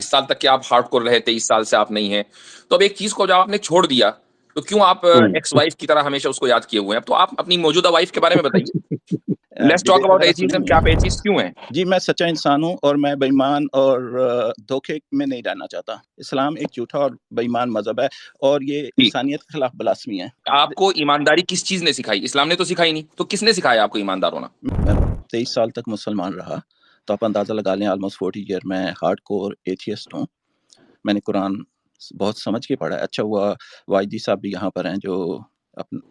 سال تک کہ آپ ہارڈ کور رہے، 23 سال سے آپ نہیں ہیں، تو اب ایک چیز کو جب آپ نے چھوڑ دیا تو کیوں آپ ایکس وائف کی طرح ہمیشہ اس کو یاد کیے ہوئے ہیں؟ اب تو آپ اپنی موجودہ وائف کے بارے میں بتائیے. Let's talk about atheism. کہ آپ ایتھیسٹ کیوں ہیں؟ جی میں سچا انسان ہوں اور میں بے ایمان اور دھوکے میں نہیں رہنا چاہتا. اسلام ایک جھوٹا اور بے ایمان مذہب ہے اور یہ انسانیت کے خلاف بلاسمی ہے. آپ کو ایمانداری کس چیز نے سکھائی؟ اسلام نے تو سکھائی نہیں، تو کس نے سکھایا آپ کو ایماندار ہونا؟ میں 23 سال تک مسلمان رہا تو آپ اندازہ لگا لیں آلموسٹ 40 ایئر میں ہارڈ کور ایتھیسٹ ہوں. میں نے قرآن بہت سمجھ کے پڑھا ہے. اچھا ہوا واجدی صاحب بھی یہاں پر ہیں جو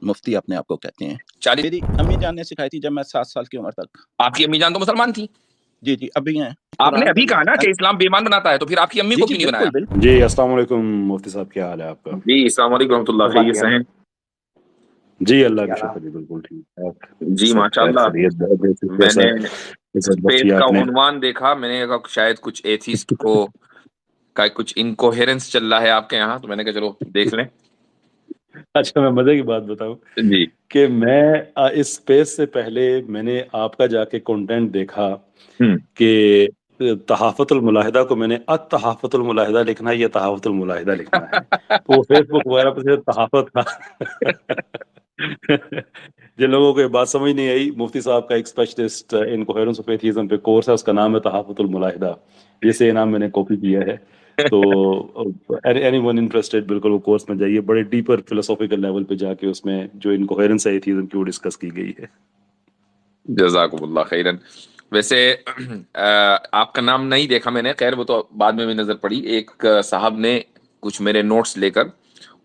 مفتی اپنے آپ کو کہتے ہیں. میری امی جان نے سکھائی تھی جب میں 7 سال کی عمر تک. آپ کی امی جان تو مسلمان تھی؟ جی جی ابھی ہیں. آپ نے ابھی کہا نا کہ اسلام بے ایمان بناتا ہے، تو پھر آپ کی امی کو کیوں نہیں بنایا؟ جی السلام علیکم مفتی صاحب، کیا حال ہے آپ کا؟ جی السلام علیکم ورحمۃ اللہ. خیریت سے ہیں؟ جی اللہ کا شکر، جی بالکل ٹھیک. جی ماشاء اللہ. میں نے اسپیس کا عنوان دیکھا، میں نے کہا شاید کچھ ایتھیسٹ کو کا کچھ انکوہیرنس چل رہا ہے آپ کے یہاں، تو میں نے کہا چلو دیکھ لیں. اچھا میں مزے کی بات بتاؤں جی کہ میں اس اسپیس سے پہلے میں نے آپ کا جا کے کنٹینٹ دیکھا کہ تحافت الملاحدہ کو میں نے تحافت الملاحدہ لکھنا ہے یا تحافت الملاحدہ لکھنا ہے، تو فیس بک وغیرہ پہ سے تحافت تھا. جن لوگوں کو یہ بات سمجھ نہیں آئی، مفتی صاحب کا ایک اسپیشلسٹ انکوہیرنس آف ایتھیزم پہ کورس ہے، اس کا نام ہے تحافت الملاحدہ. یہ سے نام میں نے کاپی کیا ہے. تو اینی ون انٹرسٹڈ بالکل وہ کورس میں جائیے، بڑے ڈیپر فلسافیکل لیول پہ جا کے اس میں جو انکوہیرنس ہے ایتھیزم کی وہ ڈسکس کی گئی ہے. جزاکم اللہ خیرن. ویسے آپ کا نام نہیں دیکھا میں نے، خیر وہ تو بعد میں نظر پڑی. ایک صاحب نے کچھ میرے نوٹس لے کر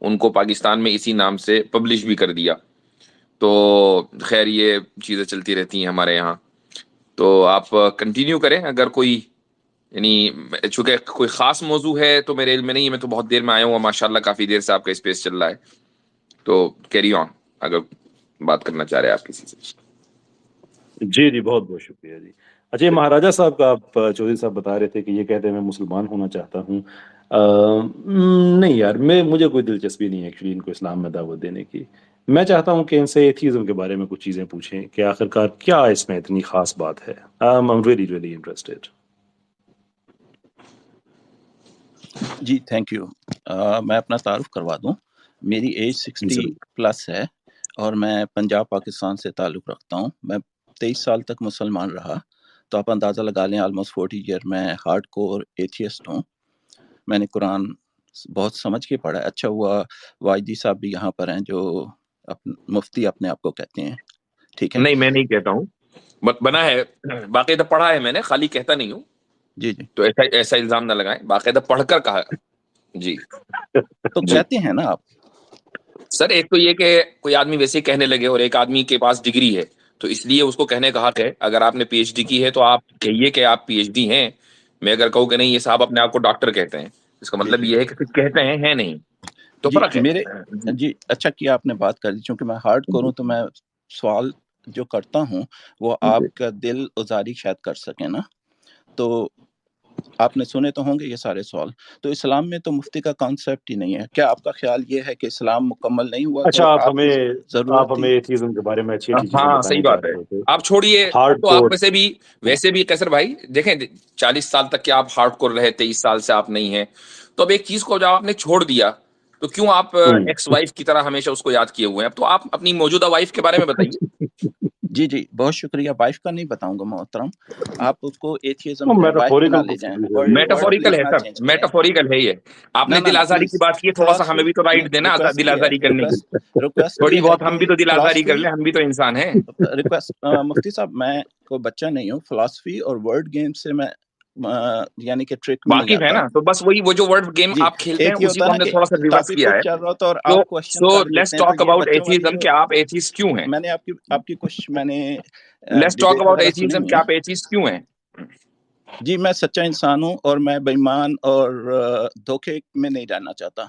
ان کو پاکستان میں اسی نام سے پبلش بھی کر دیا. تو خیر یہ چیزیں چلتی رہتی ہیں ہمارے یہاں. تو آپ کنٹینیو کریں. اگر کوئی یعنی چونکہ کوئی خاص موضوع ہے تو میرے علم میں نہیں ہے، میں تو بہت دیر میں آیا ہوں، ماشاءاللہ کافی دیر سے آپ کا اسپیس چل رہا ہے، تو کیری آن اگر بات کرنا چاہ رہے ہیں آپ کسی سے. جی جی بہت بہت شکریہ جی. اچھا یہ مہاراجہ صاحب کا آپ چودھری صاحب بتا رہے تھے کہ یہ کہتے ہیں میں مسلمان ہونا چاہتا ہوں. نہیں یار، مجھے کوئی دلچسپی نہیں ہے ایکچولی ان کو اسلام میں دعوت دینے کی. میں چاہتا ہوں کہ ان سے ایتھیزم کے بارے میں کچھ چیزیں پوچھیں کہ آخرکار کیا اس میں اتنی خاص بات ہے. I'm really really interested. جی تھینک یو. میں اپنا تعارف کروا دوں. میری ایج 60 پلس ہے اور میں پنجاب پاکستان سے تعلق رکھتا ہوں. میں 23 سال تک مسلمان رہا تو آپ اندازہ لگا لیں آلموسٹ 40 ایئر میں ہارڈ کور ایتھیسٹ ہوں. میں نے قرآن بہت سمجھ کے پڑھا ہے. اچھا ہوا واجدی صاحب بھی یہاں پر ہیں جو مفتی اپنے آپ کو کہتے ہیں. ٹھیک ہے؟ نہیں میں نہیں کہتا ہوں، بنا ہے باقاعدہ پڑھا ہے میں نے، خالی کہتا نہیں ہوں. جی جی تو ایسا الزام نہ لگائیں، باقاعدہ پڑھ کر کہا. جی تو کہتے ہیں نا آپ. سر ایک تو یہ کہ کوئی آدمی ویسے کہنے لگے اور ایک آدمی کے پاس ڈگری ہے تو اس لیے اس کو کہنے کا حق ہے. اگر آپ نے پی ایچ ڈی کی ہے تو آپ کہیے کہ آپ پی ایچ ڈی ہیں. میں اگر کہوں کہ نہیں یہ صاحب اپنے آپ کو ڈاکٹر کہتے ہیں، اس کا مطلب یہ ہے کہ کچھ کہتے ہیں نہیں، تو جی فرق ہے. میرے جی اچھا کیا آپ نے بات کر دی. چونکہ میں ہارڈ کروں تو میں سوال جو کرتا ہوں وہ آپ کا دل آزاری شاید کر سکیں نا. تو آپ نے سنے تو ہوں گے یہ سارے سوال. تو اسلام میں تو مفتی کا کانسیپٹ ہی نہیں ہے. کیا آپ کا خیال یہ ہے کہ اسلام مکمل نہیں ہوا؟ اچھا تو آپ ضرورت ہمیں ایتھیزم کے بارے میں اچھی اچھی چیزیں ہاں بتانا صحیح چاہ بات ہے. رہے تھے. آپ چھوڑیے ہارڈ تو آپ کور ویسے بھی قیصر بھائی دیکھیں 40 سال تک کہ آپ ہارڈ کور رہے، 23 سال سے آپ نہیں ہیں، تو اب ایک چیز کو جب آپ نے چھوڑ دیا تو کیوں آپ ایکس وائف کی طرح ہمیشہ اس کو یاد کیے ہوئے ہیں؟ اب تو آپ اپنی موجودہ وائف کے بارے میں بتائیے. جی جی بہت شکریہ. وائف کا نہیں بتاؤں گا محترم. آپ اس کو ایتھیزم میں وائف بنا لے جائیں. میٹافوریکل ہے سر، میٹافوریکل ہے یہ. آپ نے دل آزاری کی بات کی، تھوڑا سا ہمیں بھی تو رائٹ دینا دل آزاری کرنے کی. تھوڑی بہت ہم بھی تو دل آزاری کر لیں، ہم بھی تو انسان ہیں. ریکویسٹ مفتی صاحب میں کوئی بچہ نہیں ہوں. فلسفی اور ورڈ گیم سے میں یعنی کہ ٹرک میں نہیں واقف ہے آتا. نا، تو بس وہی وہ جو ورڈ گیم جی آپ کھیلتے ہیں ایک یہ اسی ہوتا کو ہے ہم نا نے کہ تھوڑا سا ریورس ٹاپک کیا کچھ ہے. چل رہا ہوتا ہے اور آپ کوشچن سو کر لیٹس دیتے ہیں. تو ٹاک یہ اباؤٹ بچوں والی ایتھیزم کہ آپ ایتھیسٹ کیوں ہیں. میں نے آپ کی کچھ میں نے لیٹس ٹاک ڈبیٹ اباؤٹ وغیرہ سنی ایتھیزم ہوئی کہ ہیں. آپ ایتھیسٹ کیوں ہیں. جی میں سچا انسان ہوں اور میں بے ایمان اور دھوکے میں نہیں رہنا چاہتا.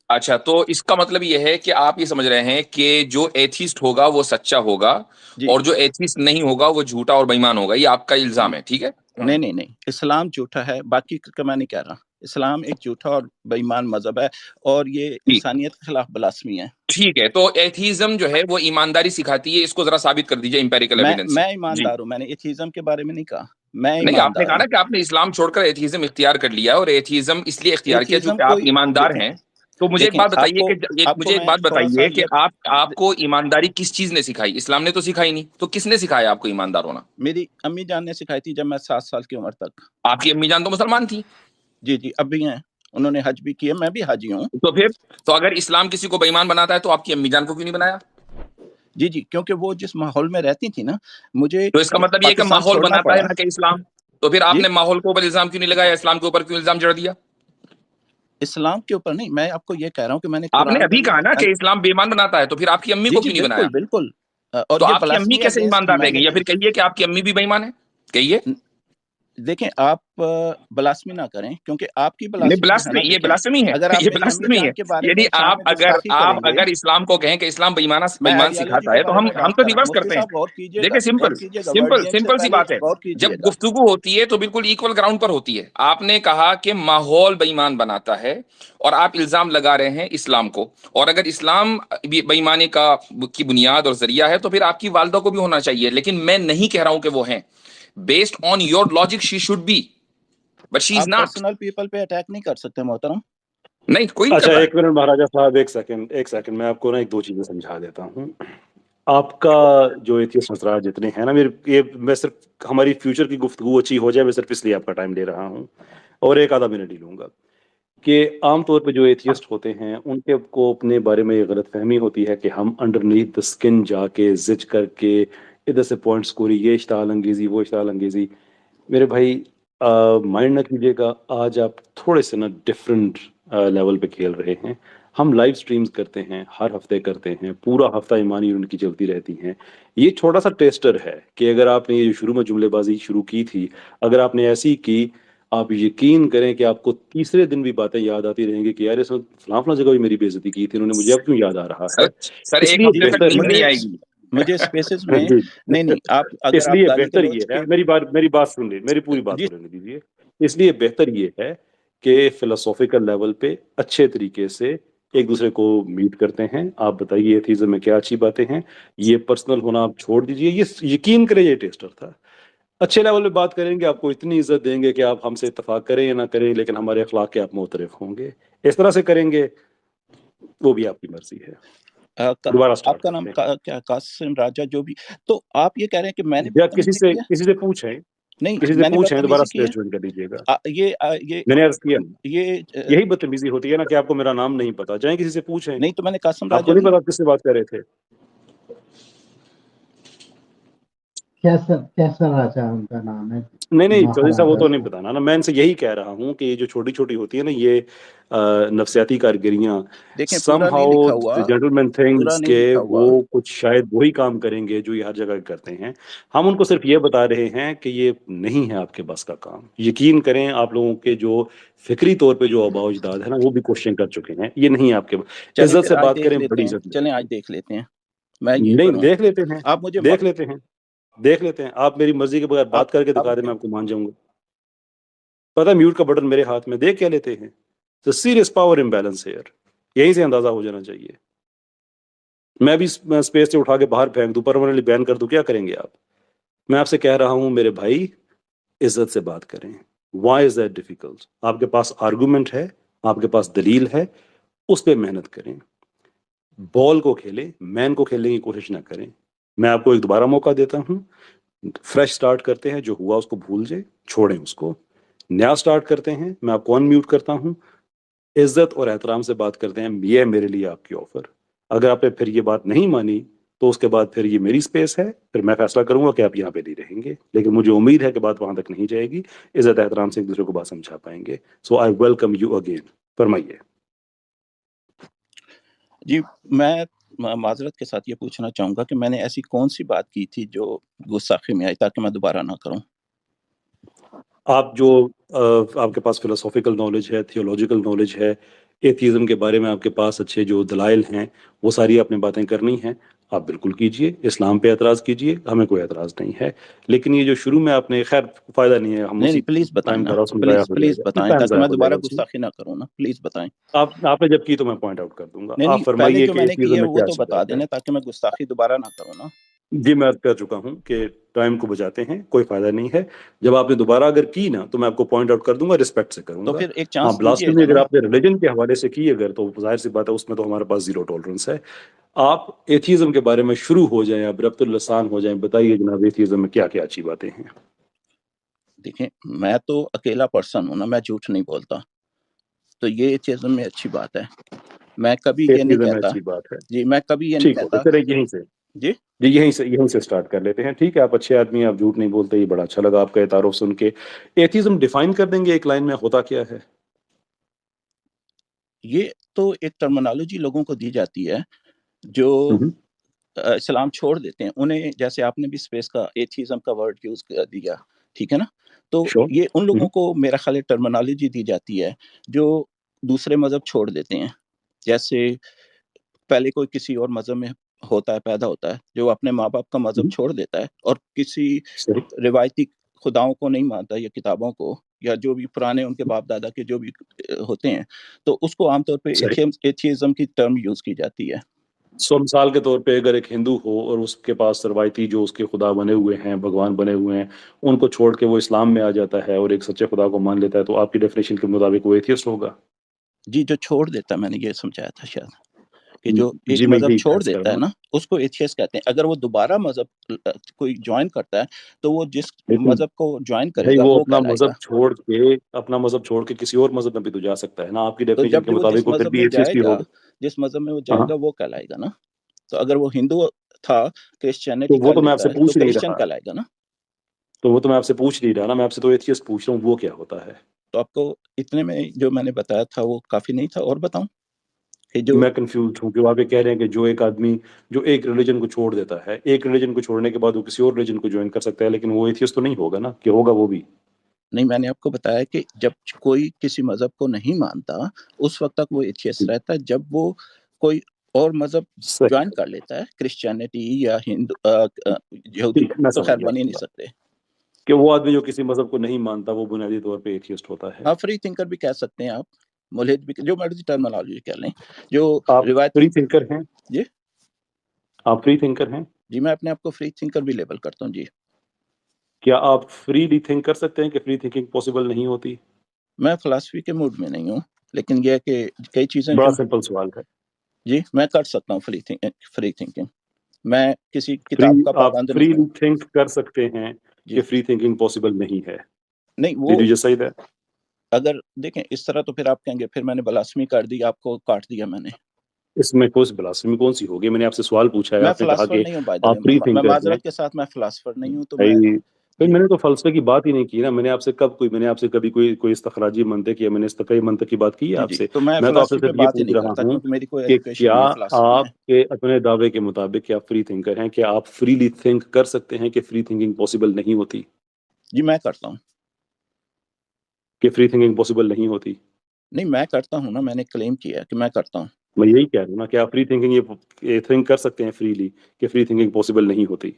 اچھا تو اس کا مطلب یہ ہے کہ آپ یہ سمجھ رہے ہیں کہ جو ایتھیسٹ ہوگا وہ سچا ہوگا جی اور جو ایتھیسٹ نہیں ہوگا وہ جھوٹا اور بے ایمان ہوگا، یہ آپ کا الزام ہے. ٹھیک ہے. نہیں اسلام جھوٹا ہے، باقی کا میں نہیں کہہ رہا. اسلام ایک جھوٹا اور بے ایمان مذہب ہے اور یہ انسانیت کے خلاف بلاسمی ہے. ٹھیک ہے. تو ایتھیزم جو ہے وہ ایمانداری سکھاتی ہے، اس کو ذرا ثابت کر دیجئے امپیریکل ایویڈنس. میں ایماندار ہوں. میں نے ایتھیزم کے بارے میں نہیں کہا. میں نہیں، آپ نے ایماندار کہا نا ہوں. کہ آپ نے اسلام چھوڑ کر ایتھیزم اختیار کر لیا، اور ایتھیزم اس لیے اختیار کیا ایتھیزم کیونکہ آپ کوئی ایماندار دیکھیں ہیں. تو مجھے ایک دیکھیں بات آپ بتائیے کو کہ آپ کو مجھے ایک میں بات تھوڑا سا بتائیے کہ یہ آپ کو ایمانداری کس چیز نے سکھائی؟ اسلام نے تو سکھائی نہیں، تو کس نے سکھایا آپ کو ایماندار ہونا؟ میری امی جان نے سکھائی تھی جب میں 7 سال کی عمر تک. آپ کی امی جان تو مسلمان تھی. جی جی اب بھی ہیں, انہوں نے حج بھی کیا, میں بھی حاجی ہوں. تو پھر تو اگر اسلام کسی کو بے ایمان بناتا ہے تو آپ کی امی جان کو کیوں نہیں بنایا؟ جی جی کیونکہ وہ جس ماحول میں رہتی تھی نا, مجھے تو اس کا مطلب یہ کہ پاکستان ماحول چھوڑنا بناتا ہے پڑا. نہ کہ اسلام. تو پھر آپ جی نے ماحول کے اوپر الزام کیوں نہیں لگایا؟ اسلام کے اوپر کیوں الزام جڑ دیا؟ اسلام کے اوپر نہیں, میں آپ کو یہ کہہ رہا ہوں کہ میں نے آپ نے قرآن ابھی کہا نا کہ اسلام بے ایمان بناتا ہے, تو پھر آپ کی امی جی کو جی کیوں نہیں بنایا؟ بالکل بالکل, اور تو یہ آپ کی امی بلاسفمی کیسے اگینسٹ ایماندار رہ گئی؟ یا ہیومینٹی. پھر کہیے کہ آپ کی امی بھی بے ایمان ہے, کہیے. دیکھیں آپ بلاسفمی نہ کریں, کیونکہ آپ کی نہیں, بلاسفمی جو ہے نا, بلاسفمی, یہ دیکھیں بلاسفمی ہے, اگر آپ یہ میری امی بلاسفمی ہے. جان کے بارے یعنی میں شان میں گستاخی کریں آپ گے. اگر اسلام کو کہیں کہ اسلام بے میں ایمان آئیڈیالوجی سکھاتا کے ہے تو بارے ہم میں ہم بات تو کر رہا ہوں. ریورس مفتی کرتے ہیں. صاحب غور کیجئے دیکھیں, گا, غور سمپل کیجئے گا, ورڈ سمپل گیم سے سمپل سی پہلے بات ہے. غور جب کیجئے گا. گفتگو ہوتی ہے تو بالکل ایکول گراؤنڈ پر ہوتی ہے. آپ نے کہا کہ ماحول بے ایمان بناتا ہے, اور آپ الزام لگا رہے ہیں اسلام کو. اور اگر اسلام بے ایمانی کی بنیاد اور ذریعہ ہے تو پھر آپ کی والدہ کو بھی ہونا چاہیے. لیکن میں نہیں کہہ رہا ہوں کہ وہ ہیں. Based on your logic she should be, but she is آپ ناٹ. پرسنل پیپل پہ اٹیک نہیں کر سکتے محترم. نہیں, کوئی نہیں اچھا کر رہا ہے. ایک منٹ مہاراجا صاحب, ایک سیکنڈ میں آپ کو نا 2 چیزیں سمجھا دیتا ہوں. آپ کا جو ایتھیسٹ نظرات جتنے ہیں نا, میں صرف ہماری فیوچر کی گفتگو اچھی ہو جائے, میں صرف اس لیے آپ کا ٹائم لے رہا ہوں, اور 1 آدھا منٹ ہی لوں گا. کہ عام طور پہ جو ایتھیسٹ ہوتے ہیں ان کے کو اپنے بارے میں یہ غلط فہمی ہوتی ہے کہ ہم انڈرنیتھ دا اسکن جا کے زج کر کے ادھر سے پوائنٹ سکوری, یہ اشتعال انگیزی وہ اشتعال انگیزی. میرے بھائی مائنڈ نہ کیجیے گا, آج آپ تھوڑے سے نا ڈفرینٹ لیول پہ کھیل رہے ہیں. ہم لائیو سٹریمز کرتے ہیں, ہر ہفتے کرتے ہیں, پورا ہفتہ ایمانی یونٹ کی چلتی رہتی ہیں. یہ چھوٹا سا ٹیسٹر ہے کہ اگر آپ نے یہ شروع میں جملے بازی شروع کی تھی, اگر آپ نے ایسی کی, آپ یقین کریں کہ آپ کو تیسرے دن بھی باتیں یاد آتی رہیں گی کہ یار اس نے فلاں فلاں جگہ بھی میری بے عزتی کی تھی, انہوں نے مجھے اب کیوں یاد آ رہا ہے. سر اس ایک لیے ہفتے جی تک جی بہتر نیند ہے نہیں مجھے آئے گی. مجھے اسپیسز میں جی نہیں آپ اس اگر آپ لیے گالی بہتر گلوچ یہ کے ہے, میری بات سن لی, میری پوری بات جی تو لینے دیجیے. اس لیے بہتر یہ ہے کہ فلسافیکل لیول پہ اچھے طریقے سے ایک دوسرے کو میٹ کرتے ہیں. آپ بتائیے ایتھیزم میں کیا اچھی باتیں ہیں, یہ پرسنل ہونا آپ چھوڑ دیجیے. یہ یقین کریں یہ ٹیسٹر تھا. اچھے لیول پہ بات کریں گے, آپ کو اتنی عزت دیں گے کہ آپ ہم سے اتفاق کریں یا نہ کریں, لیکن ہمارے اخلاق کے آپ معترف ہوں گے. اس طرح سے کریں گے وہ بھی آپ کی مرضی ہے. دوبارہ آپ سٹارٹ کا نام کرتے ہیں. کیا قاسم راجہ جو بھی, تو آپ یہ کہہ رہے ہیں کہ میں نے یا بدتمیزی کی ہے. کسی سے پوچھیں, نہیں کسی سے میں نے پوچھیں, دوبارہ بدتمیزی کی اسپیس ہے. جوائن کر لیجیے گا. یہ میں نے عرض کیا یہ یہی بدتمیزی ہوتی ہے نا کہ آپ کو میرا نام نہیں پتا, جائیں کسی سے پوچھیں. نہیں تو میں نے قاسم آپ راجہ کو نہیں نہیں. پتا کس سے بات کر رہے تھے. کیسا راجہ ان کا نام ہے, نہیں چودھری صاحب وہ مہاراجا تو نہیں صاحب. بتانا نا. میں ان سے یہی کہہ رہا ہوں کہ یہ جو چھوٹی چھوٹی ہوتی ہے نا یہ نفسیاتی کارگریاں, دیکھیں سم پورا نہیں ہاؤ لکھا ہوا, جینٹلمین پورا تھنگس نہیں کہ لکھا ہوا. وہ کچھ شاید وہی کام کریں گے جو یہ ہر جگہ کرتے ہیں. ہم ان کو صرف یہ بتا رہے ہیں کہ یہ نہیں ہے آپ کے بس کا کام. یقین کریں آپ لوگوں کے جو فکری طور پہ جو آباء و اجداد ہے نا وہ بھی کوششیں کر چکے ہیں, یہ نہیں ہے آپ کے بس. چلیں عزت پھر سے آج بات دیکھ کریں, لیتے بڑی ہیں, عزت چلیں ملتی آج ہے. دیکھ لیتے ہیں. میں یہ نہیں کروں, دیکھ لیتے ہیں, آپ مجھے دیکھ لیتے ہیں, دیکھ لیتے ہیں. آپ میری مرضی کے بغیر بات کر کے آپ دکھا دیں, میں آپ کو مان جاؤں گا. پتا میوٹ کا بٹن میرے ہاتھ میں, دیکھ کیا لیتے ہیں. سیریس پاور امبیلنس ہیئر, یہیں سے اندازہ ہو جانا چاہیے. میں بھی اسپیس سے اٹھا کے باہر پھینک دوں, پرماننٹلی بین کر دوں, کیا کریں گے آپ؟ میں آپ سے کہہ رہا ہوں میرے بھائی عزت سے بات کریں. Why is that difficult? آپ کے پاس آرگومنٹ ہے, آپ کے پاس دلیل ہے, اس پہ محنت کریں. بال کو کھیلیں, مین کو کھیلنے کی کوشش نہ کریں. میں آپ کو ایک دوبارہ موقع دیتا ہوں, فریش سٹارٹ کرتے ہیں, جو ہوا اس کو بھول جائیں, چھوڑیں اس کو. نیا سٹارٹ کرتے ہیں, میں آپ کو ان میوٹ کرتا ہوں, عزت اور احترام سے بات کرتے ہیں. یہ ہے میرے لیے آپ کی آفر. اگر آپ نے پھر یہ بات نہیں مانی تو اس کے بعد پھر یہ میری سپیس ہے, پھر میں فیصلہ کروں گا کہ آپ یہاں پہ نہیں رہیں گے. لیکن مجھے امید ہے کہ بات وہاں تک نہیں جائے گی. عزت احترام سے ایک دوسرے کو بات سمجھا پائیں گے. سو آئی ویلکم یو اگین. فرمائیے. جی میں معذرت کے ساتھ یہ پوچھنا چاہوں گا کہ میں نے ایسی کون سی بات کی تھی جو گستاخی میں آئی, تاکہ میں دوبارہ نہ کروں. آپ جو آپ کے پاس فلسافیکل نالج ہے, تھیولوجیکل نالج ہے, ایتھیزم کے بارے میں آپ کے پاس اچھے جو دلائل ہیں, وہ ساری آپ نے باتیں کرنی ہیں, آپ بالکل کیجئے. اسلام پہ اعتراض کیجئے, ہمیں کوئی اعتراض نہیں ہے. لیکن یہ جو شروع میں آپ نے, خیر فائدہ نہیں ہے, ہم اسی نہیں پلیز بتائیں ٹائم نا, کا روس ضائع پلیز ہو جائے پلیز گا, بتائیں ٹائم تاکہ ضائع میں ہو جائے دوبارہ گا اس میں. گستاخی نہ کروں نا, پلیز بتائیں. آپ نے جب کی تو میں پوائنٹ آؤٹ کر دوں گا. نہیں آپ پہلے فرمائیے جو کہ میں نے کی ایتھیزم ہے میں وہ کیا تو اچھی بتا بات ہے. دینا تاکہ میں گستاخی دوبارہ نہ کروں نا. جی میں عرض کر چکا ہوں کہ ٹائم کو بچاتے ہیں، کوئی فائدہ نہیں ہے. جب آپ نے دوبارہ اگر کی نا تو میں آپ کو پوائنٹ آؤٹ کر دوں گا، رسپیکٹ سے کروں تو گا. پھر ایک ہاں چانس بلاسفیمی دیجیے گا اگر نا. آپ نے ریلیجن کے حوالے سے کی اگر تو ظاہر سی بات ہے اس میں تو ہمارے پاس زیرو ٹالرنس ہے. آپ ایتھیزم کے بارے میں شروع ہو جائیں، آپ ربط اللسان ہو جائیں، بتائیے جناب ایتھیزم میں کیا کیا اچھی باتیں ہیں. دیکھیں میں تو اکیلا پرسن ہوں نا، میں جھوٹ نہیں بولتا، تو یہ ایتھیزم میں اچھی بات ہے. میں کبھی یہ نہیں ایتھیزم میں کہتا، اچھی بات ہے. جی میں کبھی یہ نہیں ٹھیک ہو کہتا. گیا، پھر یہیں سے جی جی یہیں سے سٹارٹ کر لیتے ہیں. ٹھیک ہے، آپ اچھے آدمی ہیں، آپ جھوٹ نہیں بولتے، یہ بڑا اچھا لگا آپ کا یہ تعارف سن کے. ایتھیزم ڈیفائن کر دیں گے ایک لائن میں، ہوتا کیا ہے؟ یہ تو ایک ٹرمنالوجی لوگوں کو دی جاتی ہے جو اسلام چھوڑ دیتے ہیں انہیں، جیسے آپ نے بھی اسپیس کا ایتھیزم کا ورڈ یوز کر دیا، ٹھیک ہے نا. تو Sure. یہ ان لوگوں کو میرا خیال ہے ٹرمنالوجی دی جاتی ہے جو دوسرے مذہب چھوڑ دیتے ہیں. جیسے پہلے کوئی کسی اور مذہب میں ہوتا ہے، پیدا ہوتا ہے، جو اپنے ماں باپ کا مذہب چھوڑ دیتا ہے اور کسی صحیح. روایتی خداؤں کو نہیں مانتا یا کتابوں کو یا جو بھی پرانے ان کے باپ دادا کے جو بھی ہوتے ہیں، تو اس کو عام طور پہ صحیح. ایتھیزم کی ٹرم یوز کی جاتی ہے. سو مثال کے طور پہ اگر ایک ہندو ہو اور اس کے پاس روایتی جو اس کے خدا بنے ہوئے ہیں، بھگوان بنے ہوئے ہیں، ان کو چھوڑ کے وہ اسلام میں آ جاتا ہے اور ایک سچے خدا کو مان لیتا ہے، تو آپ کی ڈیفینیشن کے مطابق وہ ایتھیسٹ ہوگا. جی جو چھوڑ دیتا ہے، میں نے یہ سمجھایا تھا شاید کہ جو ایک جی میں مذہب یہی چھوڑ عرض کر دیتا رہا ہے ہوں. نا، اس کو ایتھیسٹ کہتے ہیں. اگر وہ دوبارہ مذہب کوئی جوائن کرتا ہے تو وہ جس لیکن مذہب کو جوائن کرے بھائی گا وہ وہ کہلائے گا. اپنا مذہب چھوڑ کے کسی اور مذہب میں بھی تو جا سکتا ہے نا. آپ کی تو ڈیفینیشن جب کے وہ جس مطابق وہ پھر مذہب بھی میں جائے ایتھیسٹ ہی گا، ہوگا. جس مذہب میں وہ ہاں جائے گا وہ کہلائے گا نا. تو اگر وہ ہندو تھا، کرسچینٹی تو وہ کر تو میں آپ لیتا سے ہے تو پوچھ نہیں کرسچن رہا کہلائے گا نا. تو وہ تو میں آپ سے پوچھ نہیں رہا نا، میں آپ سے تو ایتھیسٹ پوچھ رہا ہوں وہ کیا ہوتا ہے. تو آپ کو اتنے میں جو میں نے بتایا تھا وہ کافی نہیں تھا؟ اور بتاؤں کہ جو میں کنفیوز ہوں کہ وہ آپ یہ کہہ رہے ہیں کہ جو ایک آدمی جو ایک ریلیجن کو چھوڑ دیتا ہے، ایک ریلیجن کو چھوڑنے کے بعد وہ کسی اور ریلیجن کو جوائن کر سکتا ہے، لیکن وہ ایتھیسٹ تو نہیں ہوگا نا، کہ ہوگا وہ بھی؟ نہیں، میں نے آپ کو بتایا کہ جب کوئی کسی مذہب کو نہیں مانتا اس وقت تک وہ ایتھیسٹ رہتا ہے. جب وہ کوئی اور مذہب صحیح. جوائن کر لیتا ہے، کرسچینٹی یا ہندو یہودی، ٹھیک ہے، میں تو سمجھ خیر گیا بن ہی آپ کی نہیں بات سکتے. کہ وہ آدمی جو کسی مذہب کو نہیں مانتا وہ بنیادی طور پہ ایتھیسٹ ہوتا ہے. ہاں، فری تھنکر بھی کہہ سکتے ہیں آپ، ملحد بھی، جو مرضی ٹرمنالوجی کہہ لیں. جو آپ روایتی فری تھنکر ہیں؟ جی آپ فری تھنکر ہیں؟ جی میں اپنے آپ کو فری تھنکر بھی لیبل کرتا ہوں. جی کیا آپ فریلی تھنک کر سکتے ہیں کہ فری تھنکنگ پاسبل نہیں ہوتی؟ میں فلاسفی کے موڈ میں نہیں ہوں، لیکن یہ ہے کہ کئی چیزیں بڑا جو سمپل سوال ہے. جی میں کر سکتا ہوں فری تھنکنگ. میں کسی کتاب کا آپ پابند نہیں ہوں. فریلی تھنک کر سکتے ہیں جی کہ فری تھنکنگ پاسبل نہیں ہے. نہیں، وہ Did you just say that? اگر دیکھیں اس طرح تو پھر آپ کہیں گے پھر میں نے بلاسمی کر دی، آپ کو کاٹ دیا میں نے. اس میں کوئی بلاسفمی کون سی ہوگی؟ میں نے آپ سے سوال پوچھا ہے، میں آپ نے کہا فلاسفر کہ نہیں ہوں بائی دا آپ فری وے، میں تھنکر ہیں. معذرت کے ساتھ میں فلاسفر نہیں ہوں. تو میں پھر جی میں نے تو فلسفے کی بات ہی نہیں کی نا. میں نے آپ سے کبھی کوئی استخراجی منطق یا میں نے استفاعی منطق کی بات کی ہے جی آپ جی سے؟ تو میں میں تو آپ سے فلاسفی پہ صرف یہ بات ہی پوچھ نہیں رہا کرتا ہوں کیونکہ میری کوئی کہ ایجوکیشن کیا نہیں ہے فلاسفی میں. آپ کے اپنے دعوے کے مطابق کیا فری تھنکر ہیں؟ کیا آپ فریلی تھنک کر سکتے ہیں کہ فری تھنکنگ پاسبل نہیں ہوتی؟ جی میں کرتا ہوں. کہ فری تھنکنگ پاسبل نہیں ہوتی؟ نہیں، میں کرتا ہوں نا، میں نے کلیم کیا ہے کہ میں کرتا ہوں. میں یہی کہہ رہا ہوں نا کہ آپ فری تھنکنگ یہ تھنک کر سکتے ہیں فریلی کہ فری تھنکنگ پاسبل نہیں ہوتی.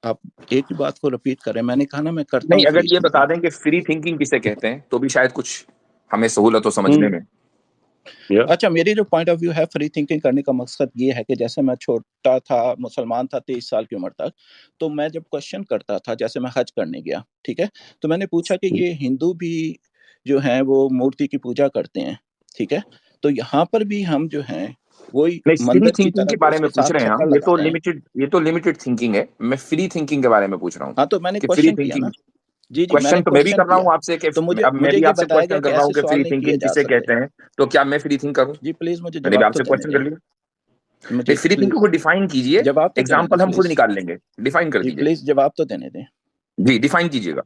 آپ ایک ہی بات کو رپیٹ کریں. میں نے کہا نا میں کرتا ہوں نہیں، فری اگر یہ بتا تھنکنگ. دیں کہ فری تھنکنگ کسے کہتے ہیں تو بھی شاید کچھ ہمیں سہولت ہو سمجھنے میں. اچھا، میری جو پوائنٹ آف ویو ہے فری تھنکنگ کرنے کا مقصد یہ ہے کہ جیسے میں چھوٹا تھا، مسلمان تھا 23 سال کی عمر تک، تو میں جب کوشچن کرتا تھا، جیسے میں حج کرنے گیا، ٹھیک ہے، تو میں نے پوچھا کہ یہ ہندو بھی جو ہیں وہ مورتی کی پوجا کرتے ہیں، ٹھیک ہے، تو یہاں پر بھی ہم جو ہیں وہی نہیں، فری مندر کی تھنکنگ کے طرح بارے اس میں کے پوچھ ساتھ رہے ہیں چکر ہم. لگاتے ہیں. یہ تو لمیٹڈ تھنکنگ ہے. میں فری تھنکنگ کے بارے میں پوچھ رہا ہوں ہاں تو میں نے کہ فری کوشچن کیا نا. تھنکنگ جی جی میں نے کوشچن تو میں بھی کوشچن کر رہا کیا، ہوں آپ سے کہ تو مجھے اب میں بھی یہ آپ سے بتایا گیا کوشچن کہ کر رہا ہوں ایسے کہ سوال فری نہیں کیے تھنکنگ جا کسے سکتے. کہتے ہیں، تو کیا میں فری تھنک کروں؟ جی پلیز مجھے میں نے بھی جواب آپ تو سے دینے کوشچن دیں. کر لیا. مجھے فری تھنکنگ پلیز کو ڈیفائن کیجئے. جواب تو دینے دیں ایگزامپل ہم خود پلیز. نکال لیں گے. ڈیفائن کر جی دیجئے. پلیز جواب تو دینے دیں. جی ڈیفائن کیجئے گا.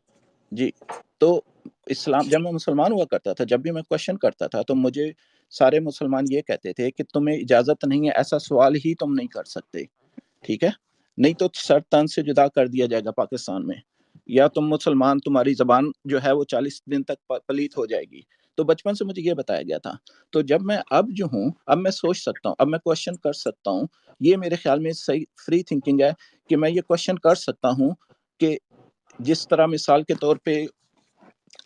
جی تو اسلام، جب میں مسلمان ہوا کرتا تھا، جب بھی میں کوشچن کرتا تھا تو مجھے سارے مسلمان یہ کہتے تھے کہ تمہیں اجازت نہیں ہے، ایسا سوال ہی تم نہیں کر سکتے، ٹھیک ہے، نہیں تو سر تن سے جدا کر دیا جائے گا پاکستان میں، یا تم مسلمان، تمہاری زبان جو ہے وہ 40 دن تک پلیت ہو جائے گی. تو بچپن سے مجھے یہ بتایا گیا تھا. تو جب میں اب جو ہوں، اب میں سوچ سکتا ہوں، اب میں کوشچن کر سکتا ہوں. یہ میرے خیال میں صحیح فری تھنکنگ ہے کہ میں یہ کوشچن کر سکتا ہوں کہ جس طرح مثال کے طور پہ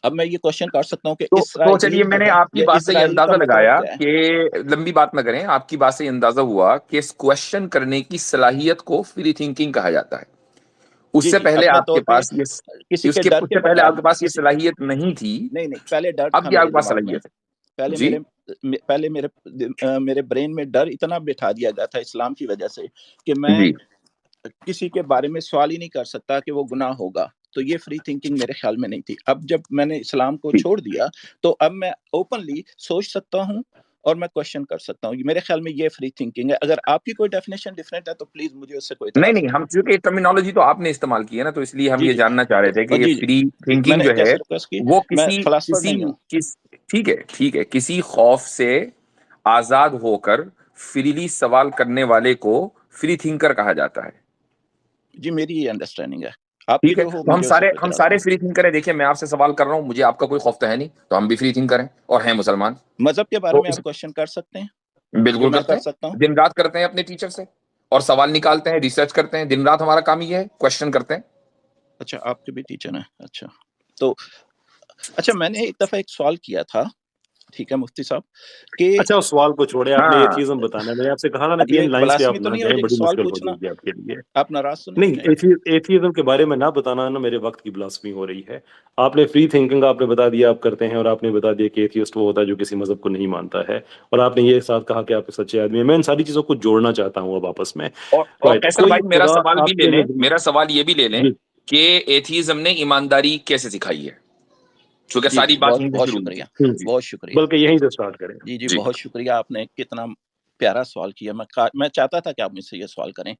اب میں یہ کوشچن کر سکتا ہوں کہ تو چلیے، اسرائیل میں جو نے ہے آپ کی یا بات سے یہ اسرائیل کا اندازہ مطلب لگایا کیا ہے. کہ لمبی بات نہ کریں، آپ کی بات سے یہ اندازہ ہوا کہ اس کوشچن کرنے کی صلاحیت کو فری تھنکنگ کہا جاتا ہے. اس سے پہلے آپ کے پاس یہ کسی اس کے کے ڈر کے پہلے آپ کے پاس یہ صلاحیت نہیں تھی، نہیں پہلے ڈر اب کیا آپ کے پاس صلاحیت ہے؟ پہلے میرے برین میں ڈر اتنا بٹھا دیا گیا تھا اسلام کی وجہ سے کہ میں کسی کے بارے میں سوال ہی نہیں کر سکتا کہ وہ گناہ ہوگا. تو یہ فری تھنکنگ میرے خیال میں نہیں تھی. اب جب میں نے اسلام کو چھوڑ دیا تو اب میں اوپنلی سوچ سکتا ہوں اور میں کوشچن کر سکتا ہوں. میرے خیال میں یہ فری تھنکنگ ہے. اگر آپ کی کوئی ڈیفینیشن ڈفرینٹ ہے تو پلیز مجھے اس سے کوئی اعتراض نہیں ہم چونکہ ٹرمینالوجی تو آپ نے استعمال کی ہے نا، تو اس لیے ہم یہ جاننا چاہ رہے تھے کہ یہ فری تھنکنگ جو ہے وہ ٹھیک ہے کسی خوف سے آزاد ہو کر فریلی سوال کرنے والے کو فری تھنکر کہا جاتا ہے. جی میری یہ انڈرسٹینڈنگ ہے. ٹھیک ہے، تو ہم سارے فری تھنکر ہیں. دیکھیے میں آپ سے سوال کر رہا ہوں، مجھے آپ کا کوئی خوف تو ہے نہیں، تو ہم بھی فری تھنکر ہیں اور ہیں مسلمان. مذہب کے بارے میں آپ کوشچن کر سکتے ہیں؟ بالکل کرتے ہیں، دن رات کرتے ہیں اپنے ٹیچر سے اور سوال نکالتے ہیں، ریسرچ کرتے ہیں. دن رات ہمارا کام یہ ہے، کوشچن کرتے ہیں. اچھا آپ کے بھی ٹیچر ہیں. اچھا تو اچھا میں نے ایک دفعہ ایک سوال کیا تھا، ٹھیک ہے مفتی صاحب، کہ اچھا اس سوال کو چھوڑے، آپ نے ایتھیزم بتانا ہے. میں نے آپ سے کہا تھا نا 3 لائنز پہ آپ نہ جائیں، بڑی مشکل ہو جائے گی آپ کے لیے. آپ ناراض تو نہیں؟ ایتھیزم کے بارے میں نہ بتانا نا میرے وقت کی بلاسفی ہو رہی ہے. آپ نے فری تھنکنگ آپ نے بتا دیا آپ کرتے ہیں، اور آپ نے بتا دیا کہ ایتھیسٹ وہ ہوتا ہے جو کسی مذہب کو نہیں مانتا ہے، اور آپ نے یہ ساتھ کہا کہ آپ سچے آدمی ہیں. میں ان ساری چیزوں کو جوڑنا چاہتا ہوں اب آپس میں. اور کیسر بھائی میرا سوال بھی لے لیں، میرا سوال یہ بھی لے لیں کہ ایتھیزم نے ایمانداری کیسے سکھائی ہے، چونکہ ساری بات بہت شکریہ، بہت شکریہ. بلکہ یہیں سے سٹارٹ کریں. جی بہت شکریہ، آپ نے کتنا پیارا سوال کیا. میں چاہتا تھا کہ آپ مجھ سے یہ سوال کریں.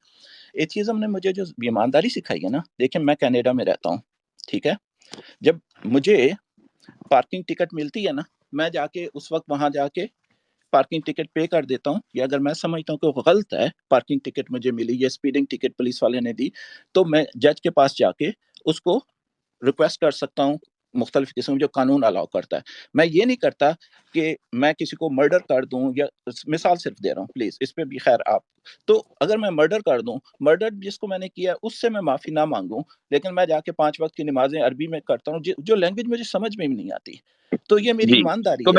ایتھیزم نے مجھے جو ایمانداری سکھائی ہے نا، دیکھیں میں کینیڈا میں رہتا ہوں، ٹھیک ہے. جب مجھے پارکنگ ٹکٹ ملتی ہے نا، میں جا کے اس وقت وہاں جا کے پارکنگ ٹکٹ پے کر دیتا ہوں. یا اگر میں سمجھتا ہوں کہ وہ غلط ہے، پارکنگ ٹکٹ مجھے ملی یا اسپیڈنگ ٹکٹ پولیس والے نے دی، تو میں جج کے پاس جا کے اس کو ریکویسٹ کر سکتا ہوں، مختلف قسم جو قانون الاؤ کرتا ہے. میں یہ نہیں کرتا کہ میں کسی کو مرڈر کر دوں، یا مثال صرف دے رہا ہوں پلیز، اس پہ بھی خیر آپ. تو اگر میں مرڈر کر دوں، مرڈر جس کو میں نے کیا اس سے میں معافی نہ مانگوں، لیکن میں جا کے 5 وقت کی نمازیں عربی میں کرتا ہوں جو لینگویج مجھے سمجھ میں بھی نہیں آتی. تو یہ میری ایمانداری ہے. تو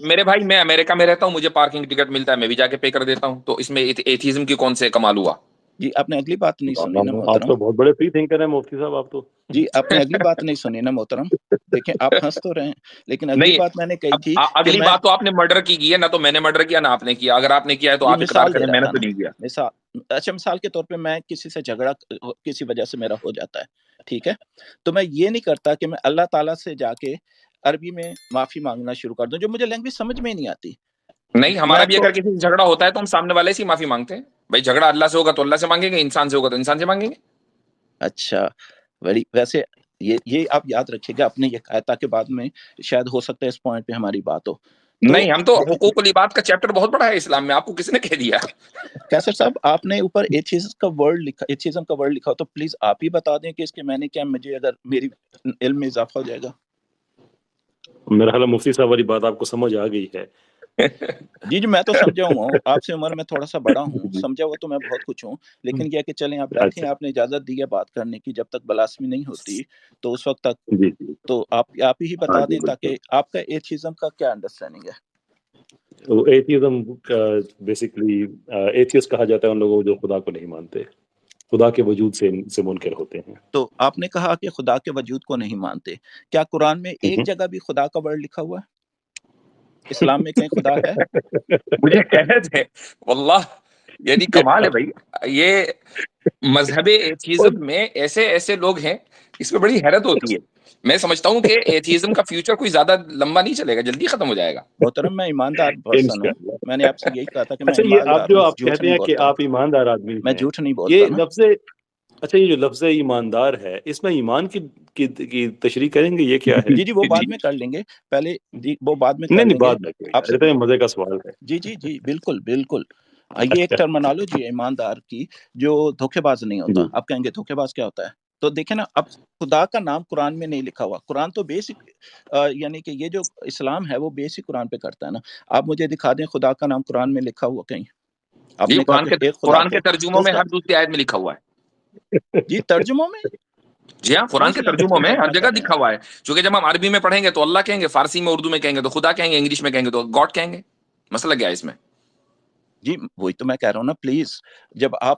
میرے بھائی میں امریکہ میں رہتا ہوں، مجھے پارکنگ ٹکٹ ملتا ہے، میں بھی جا کے پے کر دیتا ہوں. تو اس میں ایتھیزم کی کون سے کمال ہوا؟ جی آپ نے اگلی بات نہیں سنی نا آپ محترم. تو بہت بڑے فری تھنکر ہیں مفتی صاحب آپ تو. جی آپ نے اگلی بات نہیں سنی نا محترم. دیکھیں آپ ہنس تو رہے ہیں، لیکن اگلی بات میں نے کہی تھی. اگلی بات تو آپ نے مرڈر کی ہے، نہ تو میں نے مرڈر کیا نہ آپ نے کیا. اگر آپ نے کیا ہے تو آپ اقرار کریں، میں نے تو نہیں کیا. اچھا مثال کے طور پہ میں کسی سے جھگڑا کسی وجہ سے میرا ہو جاتا ہے، ٹھیک ہے، تو میں یہ نہیں کرتا کہ میں اللہ تعالیٰ سے جا کے عربی میں معافی مانگنا شروع کر دوں جو مجھے لینگویج سمجھ میں نہیں آتی. نہیں ہمارا بھی اگر کسی سے جھگڑا ہوتا ہے تو ہم سامنے والے سے ہی معافی مانگتے ہیں. بھائی جھگڑا اللہ سے ہوگا تو اللہ سے مانگیں گے، انسان سے ہوگا تو انسان سے مانگیں گے. اچھا ویسے یہ آپ یاد رکھیے گا اپنے یہ کہا، تاکہ بعد میں شاید ہو سکتا ہے اس پوائنٹ پہ ہماری بات ہو. نہیں ہم تو حقوق العباد کا چیپٹر بہت بڑا ہے اسلام میں، آپ کو کس نے کہہ دیا؟ کیسر صاحب آپ نے اوپر ایتھیزم کا ورڈ لکھا ہو تو پلیز آپ ہی بتا دیں کہ اس کے معنی کیا، مجھے اگر میری علم میں اضافہ ہو جائے گا. میرا خیال مفتی صاحب والی بات آپ کو سمجھ آ گئی ہے. جی میں تو سمجھا ہوں، آپ سے عمر میں تھوڑا سا بڑا ہوں، سمجھا ہوا تو میں بہت کچھ ہوں، لیکن یہ کہ چلیں آپ بیٹھیں، آپ نے اجازت دی ہے بات کرنے کی. جب تک بلاسمی نہیں ہوتی تو اس وقت تک تو آپ ہی بتا دیں تاکہ آپ کا ایتھیزم کا کیا انڈرسٹینڈنگ ہے. ایتھیزم بیسیکلی ایتھیسٹ کہا جاتا ہے ان لوگوں کو جو خدا کو نہیں مانتے، خدا کے وجود سے منکر ہوتے ہیں. تو آپ نے کہا کہ خدا کے وجود کو نہیں مانتے، کیا قرآن میں ایک جگہ بھی خدا کا ورڈ لکھا ہوا ہے؟ اسلام میں کہیں خدا ہے؟ مجھے کہنے تھے واللہ، یعنی کمال ہے بھائی. یہ مذہب ایتھیزم میں ایسے لوگ ہیں، اس میں بڑی حیرت ہوتی ہے. میں سمجھتا ہوں کہ ایتھیزم کا فیوچر کوئی زیادہ لمبا نہیں چلے گا، جلدی ختم ہو جائے گا. محترم میں ایماندار پرسن ہوں، میں نے آپ سے یہی کہا تھا کہ میں اچھا یہ آپ جو آپ کہتے ہیں کہ آپ ایماندار آدمی ہیں، میں جھوٹ نہیں بولتا. یہ لفظ اچھا یہ جو لفظ ایماندار ہے، اس میں ایمان کی تشریح کریں گے، یہ کیا ہے؟ جی وہ بعد میں کر لیں گے، پہلے وہ بعد میں کر نہیں لیں بعد گے. میں آپ سے مزے کا سوال ہے. جی بالکل یہ ایک ٹرمینالوجی ہے ایماندار کی جو دھوکے باز نہیں ہوتا. آپ کہیں گے دھوکے باز کیا ہوتا ہے؟ تو دیکھیں نا، اب خدا کا نام قرآن میں نہیں لکھا ہوا. قرآن تو بیسک یعنی کہ یہ جو اسلام ہے وہ بیسک قرآن پہ کرتا ہے نا. آپ مجھے دکھا دیں خدا کا نام قرآن میں لکھا ہوا کہیں. آپ نے کہا کہ ایک خدا قرآن کے ترجموں میں ہر دوسری آیت میں لکھا ہوا ہے. جی ترجموں میں، جی ہاں قرآن کے ترجموں میں ہر جگہ لکھا ہوا ہے. چونکہ جب ہم عربی میں پڑھیں گے تو اللہ کہیں گے، فارسی میں اردو میں کہیں گے تو خدا کہیں گے، انگلش میں کہیں گے تو گاڈ کہیں گے. مسئلہ کیا ہے اس میں؟ جی وہی تو میں کہہ رہا ہوں نا. پلیز جب آپ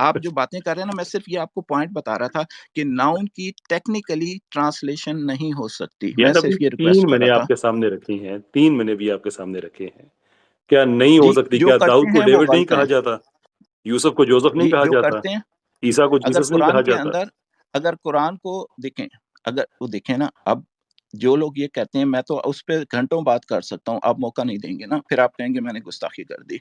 آپ جو باتیں کر رہے ہیں نا، میں صرف یہ آپ کو پوائنٹ بتا رہا تھا کہ ناؤن کی ٹیکنیکلی ٹرانسلیشن نہیں ہو سکتی. میں یس ابھی صرف یہ تین ریکویسٹ میں کر نے رہا آپ تھا. کے سامنے رکھی ہیں، 3 میں نے بھی آپ کے سامنے رکھے ہیں. کیا نہیں ہو جی سکتی؟ جو کیا کرتے داؤد کو ہیں وہ ڈیوڈ نہیں غلط کہا ہیں. جاتا؟ یوسف کو جوزف نہیں جی کہا جو جاتا؟ کرتے ہیں، عیسیٰ کو اگر جیسس نہیں قرآن کہا کے جاتا؟ اندر، اگر قرآن کو دیکھیں، اگر وہ دیکھیں نا، اب جو لوگ یہ کہتے ہیں، میں تو اس پہ گھنٹوں بات کر سکتا ہوں، آپ موقع نہیں دیں گے نا، پھر آپ کہیں گے میں نے گستاخی کر دی.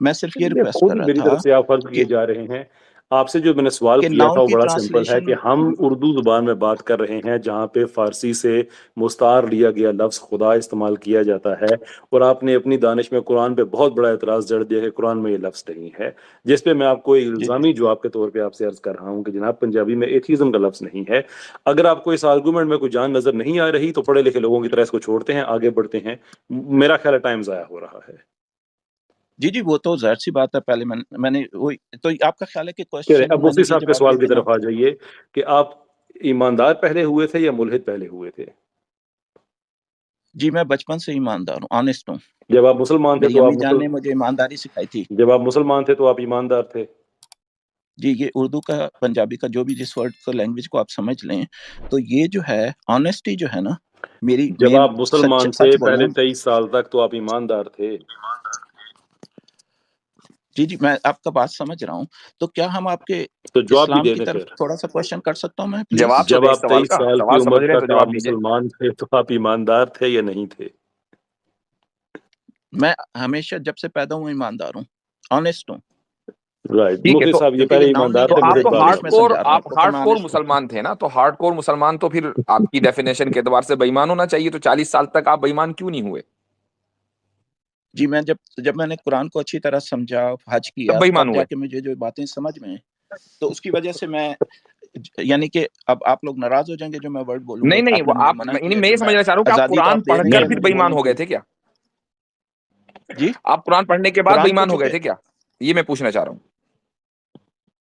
میں صرف یہ یہ ریکویسٹ خود کر ہی رہا میری تھا طرف سے آپ فرض کہ کیے جا رہے ہیں. آپ سے جو میں نے سوال کیا تھا ناؤن وہ کی بڑا سمپل ہے ٹرانسلیشن. کہ ہم اردو زبان میں بات کر رہے ہیں جہاں پہ فارسی سے مستعار لیا گیا لفظ خدا استعمال کیا جاتا ہے، اور آپ نے اپنی دانش میں قرآن پہ بہت بڑا اعتراض جڑ دیا کہ قرآن میں یہ لفظ نہیں ہے، جس پہ میں آپ کو جی الزامی جواب کے طور پہ آپ سے عرض کر رہا ہوں کہ جناب پنجابی میں ایتھیزم کا لفظ نہیں ہے. اگر آپ کو اس آرگومنٹ میں کوئی جان نظر نہیں آ رہی تو پڑھے لکھے لوگوں کی طرح اس کو چھوڑتے ہیں، آگے بڑھتے ہیں. میرا خیال ہے ٹائم ضائع ہو رہا ہے. جی جی، وہ تو ظاہر سی بات ہے. پہلے میں نے وہی تو آپ کا خیال ہے کہ کوشچن اب میں نے مفتی یہ صاحب کے جواب سوال دے کی دینا. طرف آ جائیے کہ آپ ایماندار پہلے ہوئے تھے یا ملحد پہلے ہوئے تھے؟ جی میں بچپن سے ایماندار ہوں، آنےسٹ ہوں. جب آپ مسلمان تھے میری تو امی جان نے مجھے ایمانداری سکھائی تھی. جب آپ مسلمان تھے تو آپ ایماندار تھے؟ جی یہ اردو کا، پنجابی کا، جو بھی جس ورڈ کو، لینگویج کو آپ سمجھ لیں، تو یہ جو ہے آنےسٹی جو ہے نا، میری جب میں آپ مسلمان تھے سچ بولنا. پہلے 23 سال تک تو آپ ایماندار تھے. جی جی میں آپ کا بات سمجھ رہا ہوں. تو کیا ہم آپ کے تو جواب بھی اسلام دے کی دیں طرف پھر. تھوڑا سا کوشچن کر سکتا ہوں میں پلیز؟ جواب تو جب دے اس آپ سوال 23 کا، سال کی سوال عمر سمجھ رہے ہیں تو تک آپ جواب دیجیے. مسلمان تھے تو آپ ایماندار تھے یا نہیں تھے؟ میں ہمیشہ جب سے پیدا ہوں ایماندار ہوں، آنےسٹ ہوں. رائٹ. ٹھیک ہے، مفتی تو صاحب یہ کیونکہ پہلے یہ ناؤن نہیں ایماندار ہے، تو تھے، آپ میں ملحد تو بعد میں ہارڈ انگلش میں ہوئے. کور، سمجھا رہا ہوں آپ آپ کو کہ ہارڈ میں کور آنےسٹ ہوں. مسلمان تھے نا، تو ہارڈ کور مسلمان تو پھر آپ کی ڈیفینیشن کے اعتبار سے بےایمان ہونا چاہیے. تو 40 سال تک آپ بےایمان کیوں نہیں ہوئے؟ جی میں جب میں نے قرآن کو اچھی طرح سمجھا، حج تب کیا، بےایمان تب جا ہوئے؟ کے مجھے جو باتیں سمجھ میں ہیں، تو اس کی وجہ سے میں، یعنی کہ اب آپ لوگ ناراض ہو جائیں گے جو میں ورڈ بولوں گا. نہیں نہیں، آپ وہ نے مجھے آپ، منع یعنی کیا میں جو یہ میں، سمجھنا چاہ رہا ہوں کہ آپ آزادی تو قرآن آپ دے پڑھ رہے ہیں کر کہ پھر مجھے بےایمان بولنے ہو کی. گئے تھے کیا؟ جی آپ قرآن پڑھنے کے بعد قرآن کو بےایمان ہو گئے چونکہ، تھے کیا؟ یہ میں پوچھنا چاہ رہا ہوں.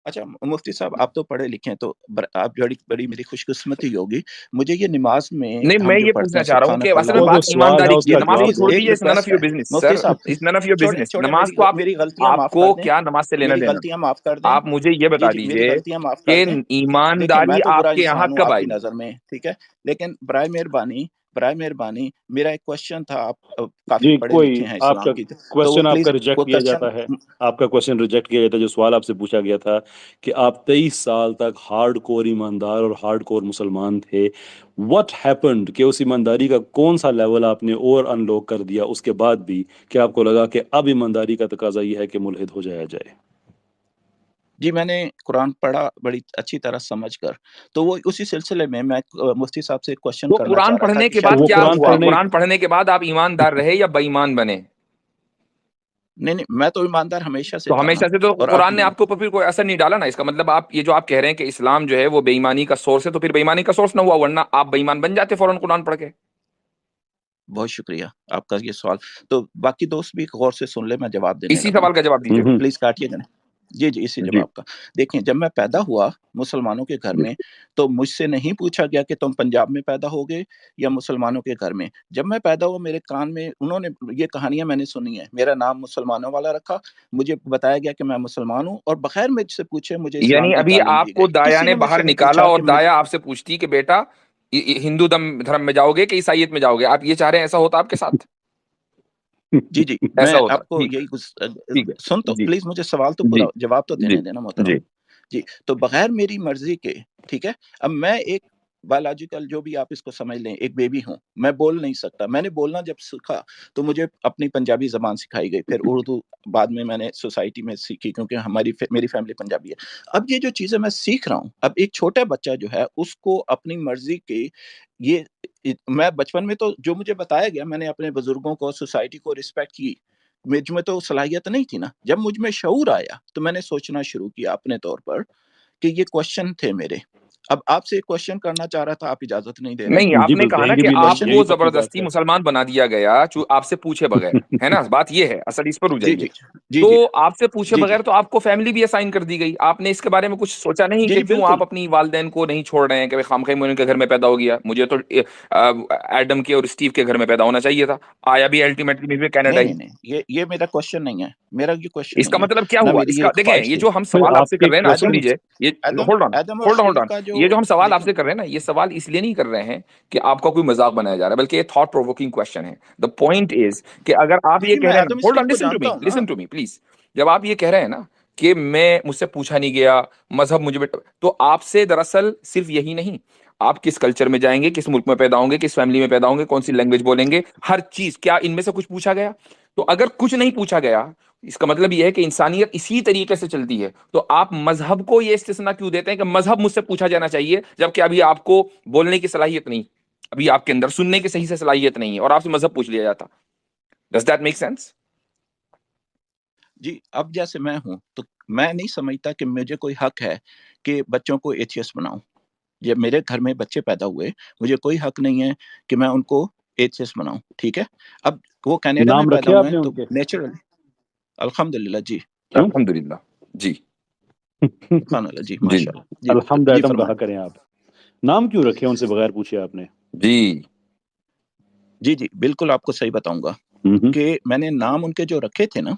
اچھا مفتی صاحب آپ تو پڑھے لکھے ہیں، تو آپ بڑی میری خوش قسمتی ہوگی. مجھے یہ نماز میں نہیں، ہم میں جو یہ پڑھتے پوچھنا ہیں چاہ رہا ہوں کہ سبحانک اصل میں وہ اللہم، جو بات سوال ہے ایمانداری اس کی یہ ہے. کا نماز کو جواب پلیز چھوڑ دیں. ایک دیجیے، it's none of request your ہے بزنس مفتی سر، صاحب، it's none of your business. چھوڑیں نماز کو میری غلطیاں آپ معاف کو کر دیں. کیا نماز سے لینا میری دینا؟ غلطیاں معاف کر دیں. آپ مجھے یہ جی بتا جی میری دیجئے غلطیاں معاف کر کہ دیں. دیکھیں میں ایمانداری تو برا آپ کے یہاں انسان ہوں کب آپ کی آئی؟ نظر میں، ٹھیک ہے، لیکن برائے مہربانی میرا ایک کوشچن تھا. آپ کافی جی پڑھے کوئی لکھے ہیں آپ کا اسلام کی، تو وہ کوشچن آپ پلیز کا ریجیکٹ وہ کیا کوشچن. جاتا ہے. آپ کا کوشچن ریجیکٹ کیا جاتا ہے. جو سوال آپ سے پوچھا گیا تھا کہ آپ 23 سال تک ہارڈ کور ایماندار اور ہارڈ کور مسلمان تھے، واٹ ہیپنڈ کہ اس ایمانداری کا کون سا لیول آپ نے اور ان لوک کر دیا اس کے بعد بھی کہ آپ کو لگا کہ اب ایمانداری کا تقاضا یہ ہے کہ ملحد ہو جایا جائے؟ جی میں نے قرآن پڑھا بڑی اچھی طرح سمجھ کر، تو وہ اسی سلسلے میں مفتی صاحب سے ایک کوشچن تو کرنا قرآن چاہ رہا تھا پڑھنے کہ کے شاید بعد وہ کیا مفتی قرآن ہوا؟ صاحب، پڑھنے قرآن پڑھنے کے بعد آپ ایماندار رہے یا بے ایمان بنے؟ نہیں میں تو ایماندار ہمیشہ سے تو تھا نا، ہمیشہ سے تو اور اب قرآن نے بھی ہوں. آپ کو پھر کوئی اثر نہیں ڈالا نا. اس کا مطلب آپ یہ جو آپ کہہ رہے ہیں کہ اسلام جو ہے وہ بے ایمانی کا سورس ہے، تو پھر بے ایمانی کا سورس نہ ہوا، ورنہ آپ بے ایمان بن جاتے فوراً قرآن پڑھ کے. بہت شکریہ آپ کا یہ سوال. تو باقی دوست بھی غور سے سن لے، میں جواب دینے اسی لگا ہوں. سوال کا جواب دیجیے. پلیز کاٹیے گا. جی اسی جی جواب کا. دیکھیں جب میں پیدا ہوا مسلمانوں کے گھر میں، تو مجھ سے نہیں پوچھا گیا کہ تم پنجاب میں پیدا ہو گئے یا مسلمانوں کے گھر میں. جب میں پیدا ہوا میرے کان میں انہوں نے یہ کہانیاں میں نے سنی ہیں، میرا نام مسلمانوں والا رکھا، مجھے بتایا گیا کہ میں مسلمان ہوں، اور بغیر مجھ سے پوچھے مجھے اسلام یعنی کی ابھی تعلیم آپ دی کو گئی. دایا کسی نے نے مجھ باہر سے نہیں نکالا پوچھا اور کہ دایا آپ سے پوچھتی کہ بیٹا ہندو دھرم میں جاؤ گے کہ عیسائیت میں جاؤ گے؟ آپ یہ چاہ رہے ہیں ایسا ہوتا آپ کے ساتھ؟ جی ایسا میں ہوتا، آپ کو ٹھیک یہی ٹھیک ہے. سن تو جی پلیز مجھے سوال تو جی پورا جواب تو جی دینے دینا محترم. جی جی تو بغیر میری مرضی کے، ٹھیک ہے، اب میں ایک بایولوجیکل جو بھی آپ اس کو سمجھ لیں ایک بیبی ہوں، میں بول نہیں سکتا. میں نے بولنا جب سیکھا تو مجھے اپنی پنجابی زبان سکھائی گئی، پھر اردو بعد میں نے سوسائٹی میں سیکھی، کیونکہ میری فیملی پنجابی ہے. اب یہ جو چیزیں میں سیکھ رہا ہوں، اب ایک چھوٹا بچہ جو ہے اس کو اپنی مرضی کے، یہ میں بچپن میں تو جو مجھے بتایا گیا، میں نے اپنے بزرگوں کو، سوسائٹی کو رسپیکٹ کی. مجھ میں تو صلاحیت نہیں تھی نا. جب مجھ میں شعور آیا تو میں نے سوچنا شروع کیا اپنے طور پر کہ یہ کوشچن تھے میرے. اب آپ سے کوشچن کرنا چاہ رہا تھا، آپ اجازت نہیں دے رہے نہیں، آپ جی نے بالکل، کہا نا یہی کہ بھی آپ یہی کو تو اپنی بات زبردستی ہے۔ مسلمان بنا دیا گیا آپ سے پوچھے بغیر، ہے نا، بات یہ ہے، اصل اس پر رک جی جائیے۔ جی جی تو جی آپ سے پوچھے جی جی بغیر تو آپ کو فیملی بھی اسائن کر دی گئی، آپ نے اس کے بارے میں کچھ سوچا نہیں جی کہ جی کیوں بالکل آپ اپنی والدین کو نہیں چھوڑ رہے ہیں کہ خام خواہ ان کے گھر میں پیدا ہو گیا، مجھے تو ایڈم کے اور اسٹیو کے گھر میں پیدا ہونا چاہیے تھا، آیا بھی الٹیمیٹلی کینیڈا نہیں ہی۔ نہیں نہیں، یہ میرا کوشچن نہیں ہے، میرا یہ کوشچن اس کا نہیں ہے، مطلب کیا نہ ہوا؟ میری اس یہ کا دیکھیں، خواہش یہ تھی۔ جو ہم پھر سوال آپ آپ سے کے کر رہے ہیں نا، سن ایڈم کوشچن لیجئے، یہ ایڈم ہولڈ آن ایڈم اور ہولڈ آن ہولڈ اسٹیو آن، کا جو یہ جو ہم سوال آپ دیکھیں سے کر رہے ہیں نا، یہ سوال اس لیے نہیں کر رہے ہیں کہ آپ کا کوئی مذاق بنایا جا رہا ہے، بلکہ یہ تھاٹ پرووکنگ کوشچن ہے۔ دا پوائنٹ از کہ اگر آپ جی یہ جی کہہ میں رہے ہیں نا، ایڈم ہولڈ اسٹیو آن، کو لسن ٹو جانتا می، ہوں نا۔ لسن ٹو می پلیز، جب آپ یہ کہہ رہے ہیں نا کہ میں مجھ سے پوچھا نہیں گیا، مذہب مجھے تو آپ سے دراصل صرف یہی نہیں، آپ کس کلچر میں جائیں گے، کس ملک میں پیدا ہوں گے، کس فیملی میں پیدا ہوں گے، کون سی لینگویج بولیں گے، ہر چیز، کیا ان میں سے کچھ پوچھا گیا؟ تو اگر کچھ نہیں پوچھا گیا، اس کا مطلب یہ ہے کہ انسانیت اسی طریقے سے چلتی ہے۔ تو آپ مذہب کو یہ استثنا کیوں دیتے ہیں کہ مذہب مجھ سے پوچھا جانا چاہیے، جبکہ ابھی آپ کو بولنے کی صلاحیت نہیں، ابھی آپ کے اندر سننے کی صحیح سے صلاحیت نہیں ہے، اور آپ سے مذہب پوچھ لیا جاتا؟ Does that make sense? جی اب جیسے میں ہوں تو میں نہیں سمجھتا کہ مجھے کوئی حق ہے کہ بچوں کو ایتھیسٹ بناؤں۔ جب میرے گھر میں بچے پیدا ہوئے، مجھے کوئی حق نہیں ہے کہ میں ان کو ایتھیسٹ بناؤں، ٹھیک ہے؟ اب وہ کینیڈا میں نام پیدا رکھے ہوئے آپ ہیں نے تو ان کے؟ نیچرلی الحمدللہ جی کیوں؟ الحمدللہ جی سبحان اللہ جی جی ماشاء اللہ جی الحمد جی ایٹم فرمائیں۔ رہا کریں آپ۔ نام کیوں رکھے ان سے بغیر پوچھے آپ نے؟ جی جی جی بالکل آپ کو صحیح بتاؤں گا کہ میں نے نام ان کے جو رکھے تھے نا،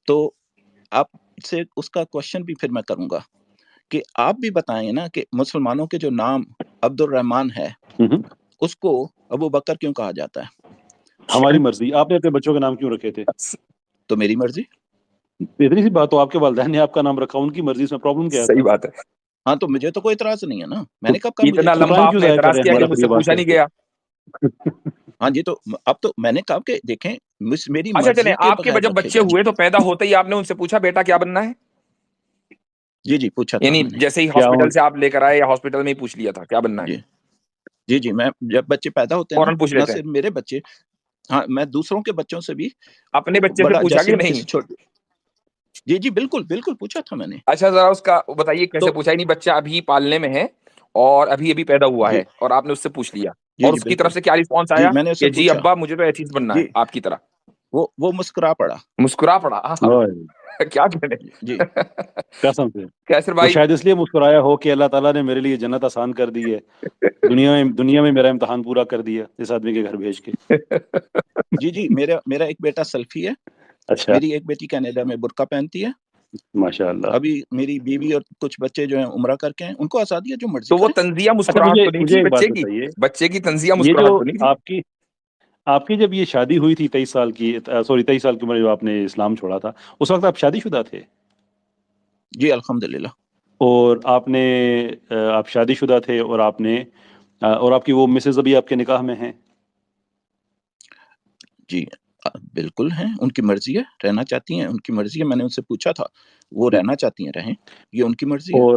تو آپ سے اس کا کوشچن بھی پھر میں کروں گا کہ آپ بھی بتائیں نا کہ مسلمانوں کے جو نام عبد الرحمن ہے، اس کو ابو بکر کیوں کہا جاتا ہے؟ ہماری مرضی۔ آپ نے اپنے بچوں کے نام کیوں رکھے تھے؟ تو میری مرضی۔ اتنی سی بات، تو آپ کے والدین نے آپ کا نام رکھا، ان کی مرضی، اس میں پرابلم کیا صحیح تھا؟ بات ہے۔ ہاں تو مجھے تو کوئی اعتراض نہیں ہے نا، میں تو نے کب کہا مجھے اتنا اعتراض لمبا ہے؟ ٹائم آپ کیوں نے ضائع کر اعتراض رہے ہیں کیا کہ ہمارا مجھ سے طریقہ بات پوچھا کر نہیں کے؟ گیا۔ ہاں جی تو اب تو میں نے کہا کہ دیکھیں میری اچھا چلیں، مرضی کے آپ کے بغیر جب رکھے بچے گئے۔ ہوئے تو پیدا ہوتے ہی آپ نے ان سے پوچھا بیٹا کیا بننا ہے؟ جی جی پوچھا تھا یعنی میں نے۔ جیسے ہی کیا ہاسپٹل سے آپ لے کر آئے یا ہاسپٹل میں ہی پوچھ لیا تھا کیا بننا جی ہے؟ جی جی میں جب بچے پیدا ہوتے ہیں نا، فوراً پوچھ نہ لیتے ہیں؟ صرف میرے بچے، ہاں میں دوسروں کے بچوں سے بھی، اپنے بچے سے بڑا پوچھا جیسے کہ میں نہیں؟ کسی چھوٹے، جی جی بالکل بالکل پوچھا تھا میں نے۔ اچھا ذرا اس کا بتائیے کیسے تو پوچھا؟ نہیں بچہ ابھی پالنے میں ہے اور ابھی پیدا ہوا جی ہے اور آپ نے اس سے پوچھ لیا، جی اور جی اس کی بالکل طرف سے کیا رسپانس جی آیا میں نے اس سے کہ جی پوچھا ابا مجھے تو ایتھیسٹ بننا ہے جی، آپ کی طرح؟ وہ مسکرا پڑا مسکرا پڑا؟ کیا کریں جی۔ قسم سے کیسر وہ بھائی؟ شاید اس لیے مسکرایا ہو کہ اللہ تعالیٰ نے میرے لیے جنت آسان کر دی ہے، دنیا میں میرا امتحان پورا کر دیا اس آدمی کے گھر بھیج کے۔ جی جی میرا ایک بیٹا سلفی ہے، اچھا، میری ایک بیٹی کینیڈا میں برقع پہنتی ہے، ماشاء اللہ۔ ابھی میری بیوی اور کچھ بچے جو ہیں عمرہ کر کے ہیں، ان کو آزادی ہے جو مرضی تو وہ کریں۔ تنزیہ اچھا مسکراہٹ تو نہیں مجھے تھی ایک بات بچے کی؟ بتائیے، بچے کی تنزیہ یہ جو مسکراہٹ تو نہیں تھی؟ آپ کی جب یہ شادی ہوئی تھی 23 سال کی، 23 سال کی عمر جو آپ نے اسلام چھوڑا تھا، اس وقت آپ شادی شدہ تھے؟ جی الحمدللہ۔ اور آپ شادی شدہ تھے، اور اور آپ کی وہ مسز ابھی آپ کے نکاح میں ہیں؟ جی بالکل ہیں، ان کی مرضی ہے، رہنا چاہتی ہیں، ان کی مرضی ہے، میں نے ان سے پوچھا تھا، وہ رہنا چاہتی ہیں رہیں، یہ ان کی مرضی ہے۔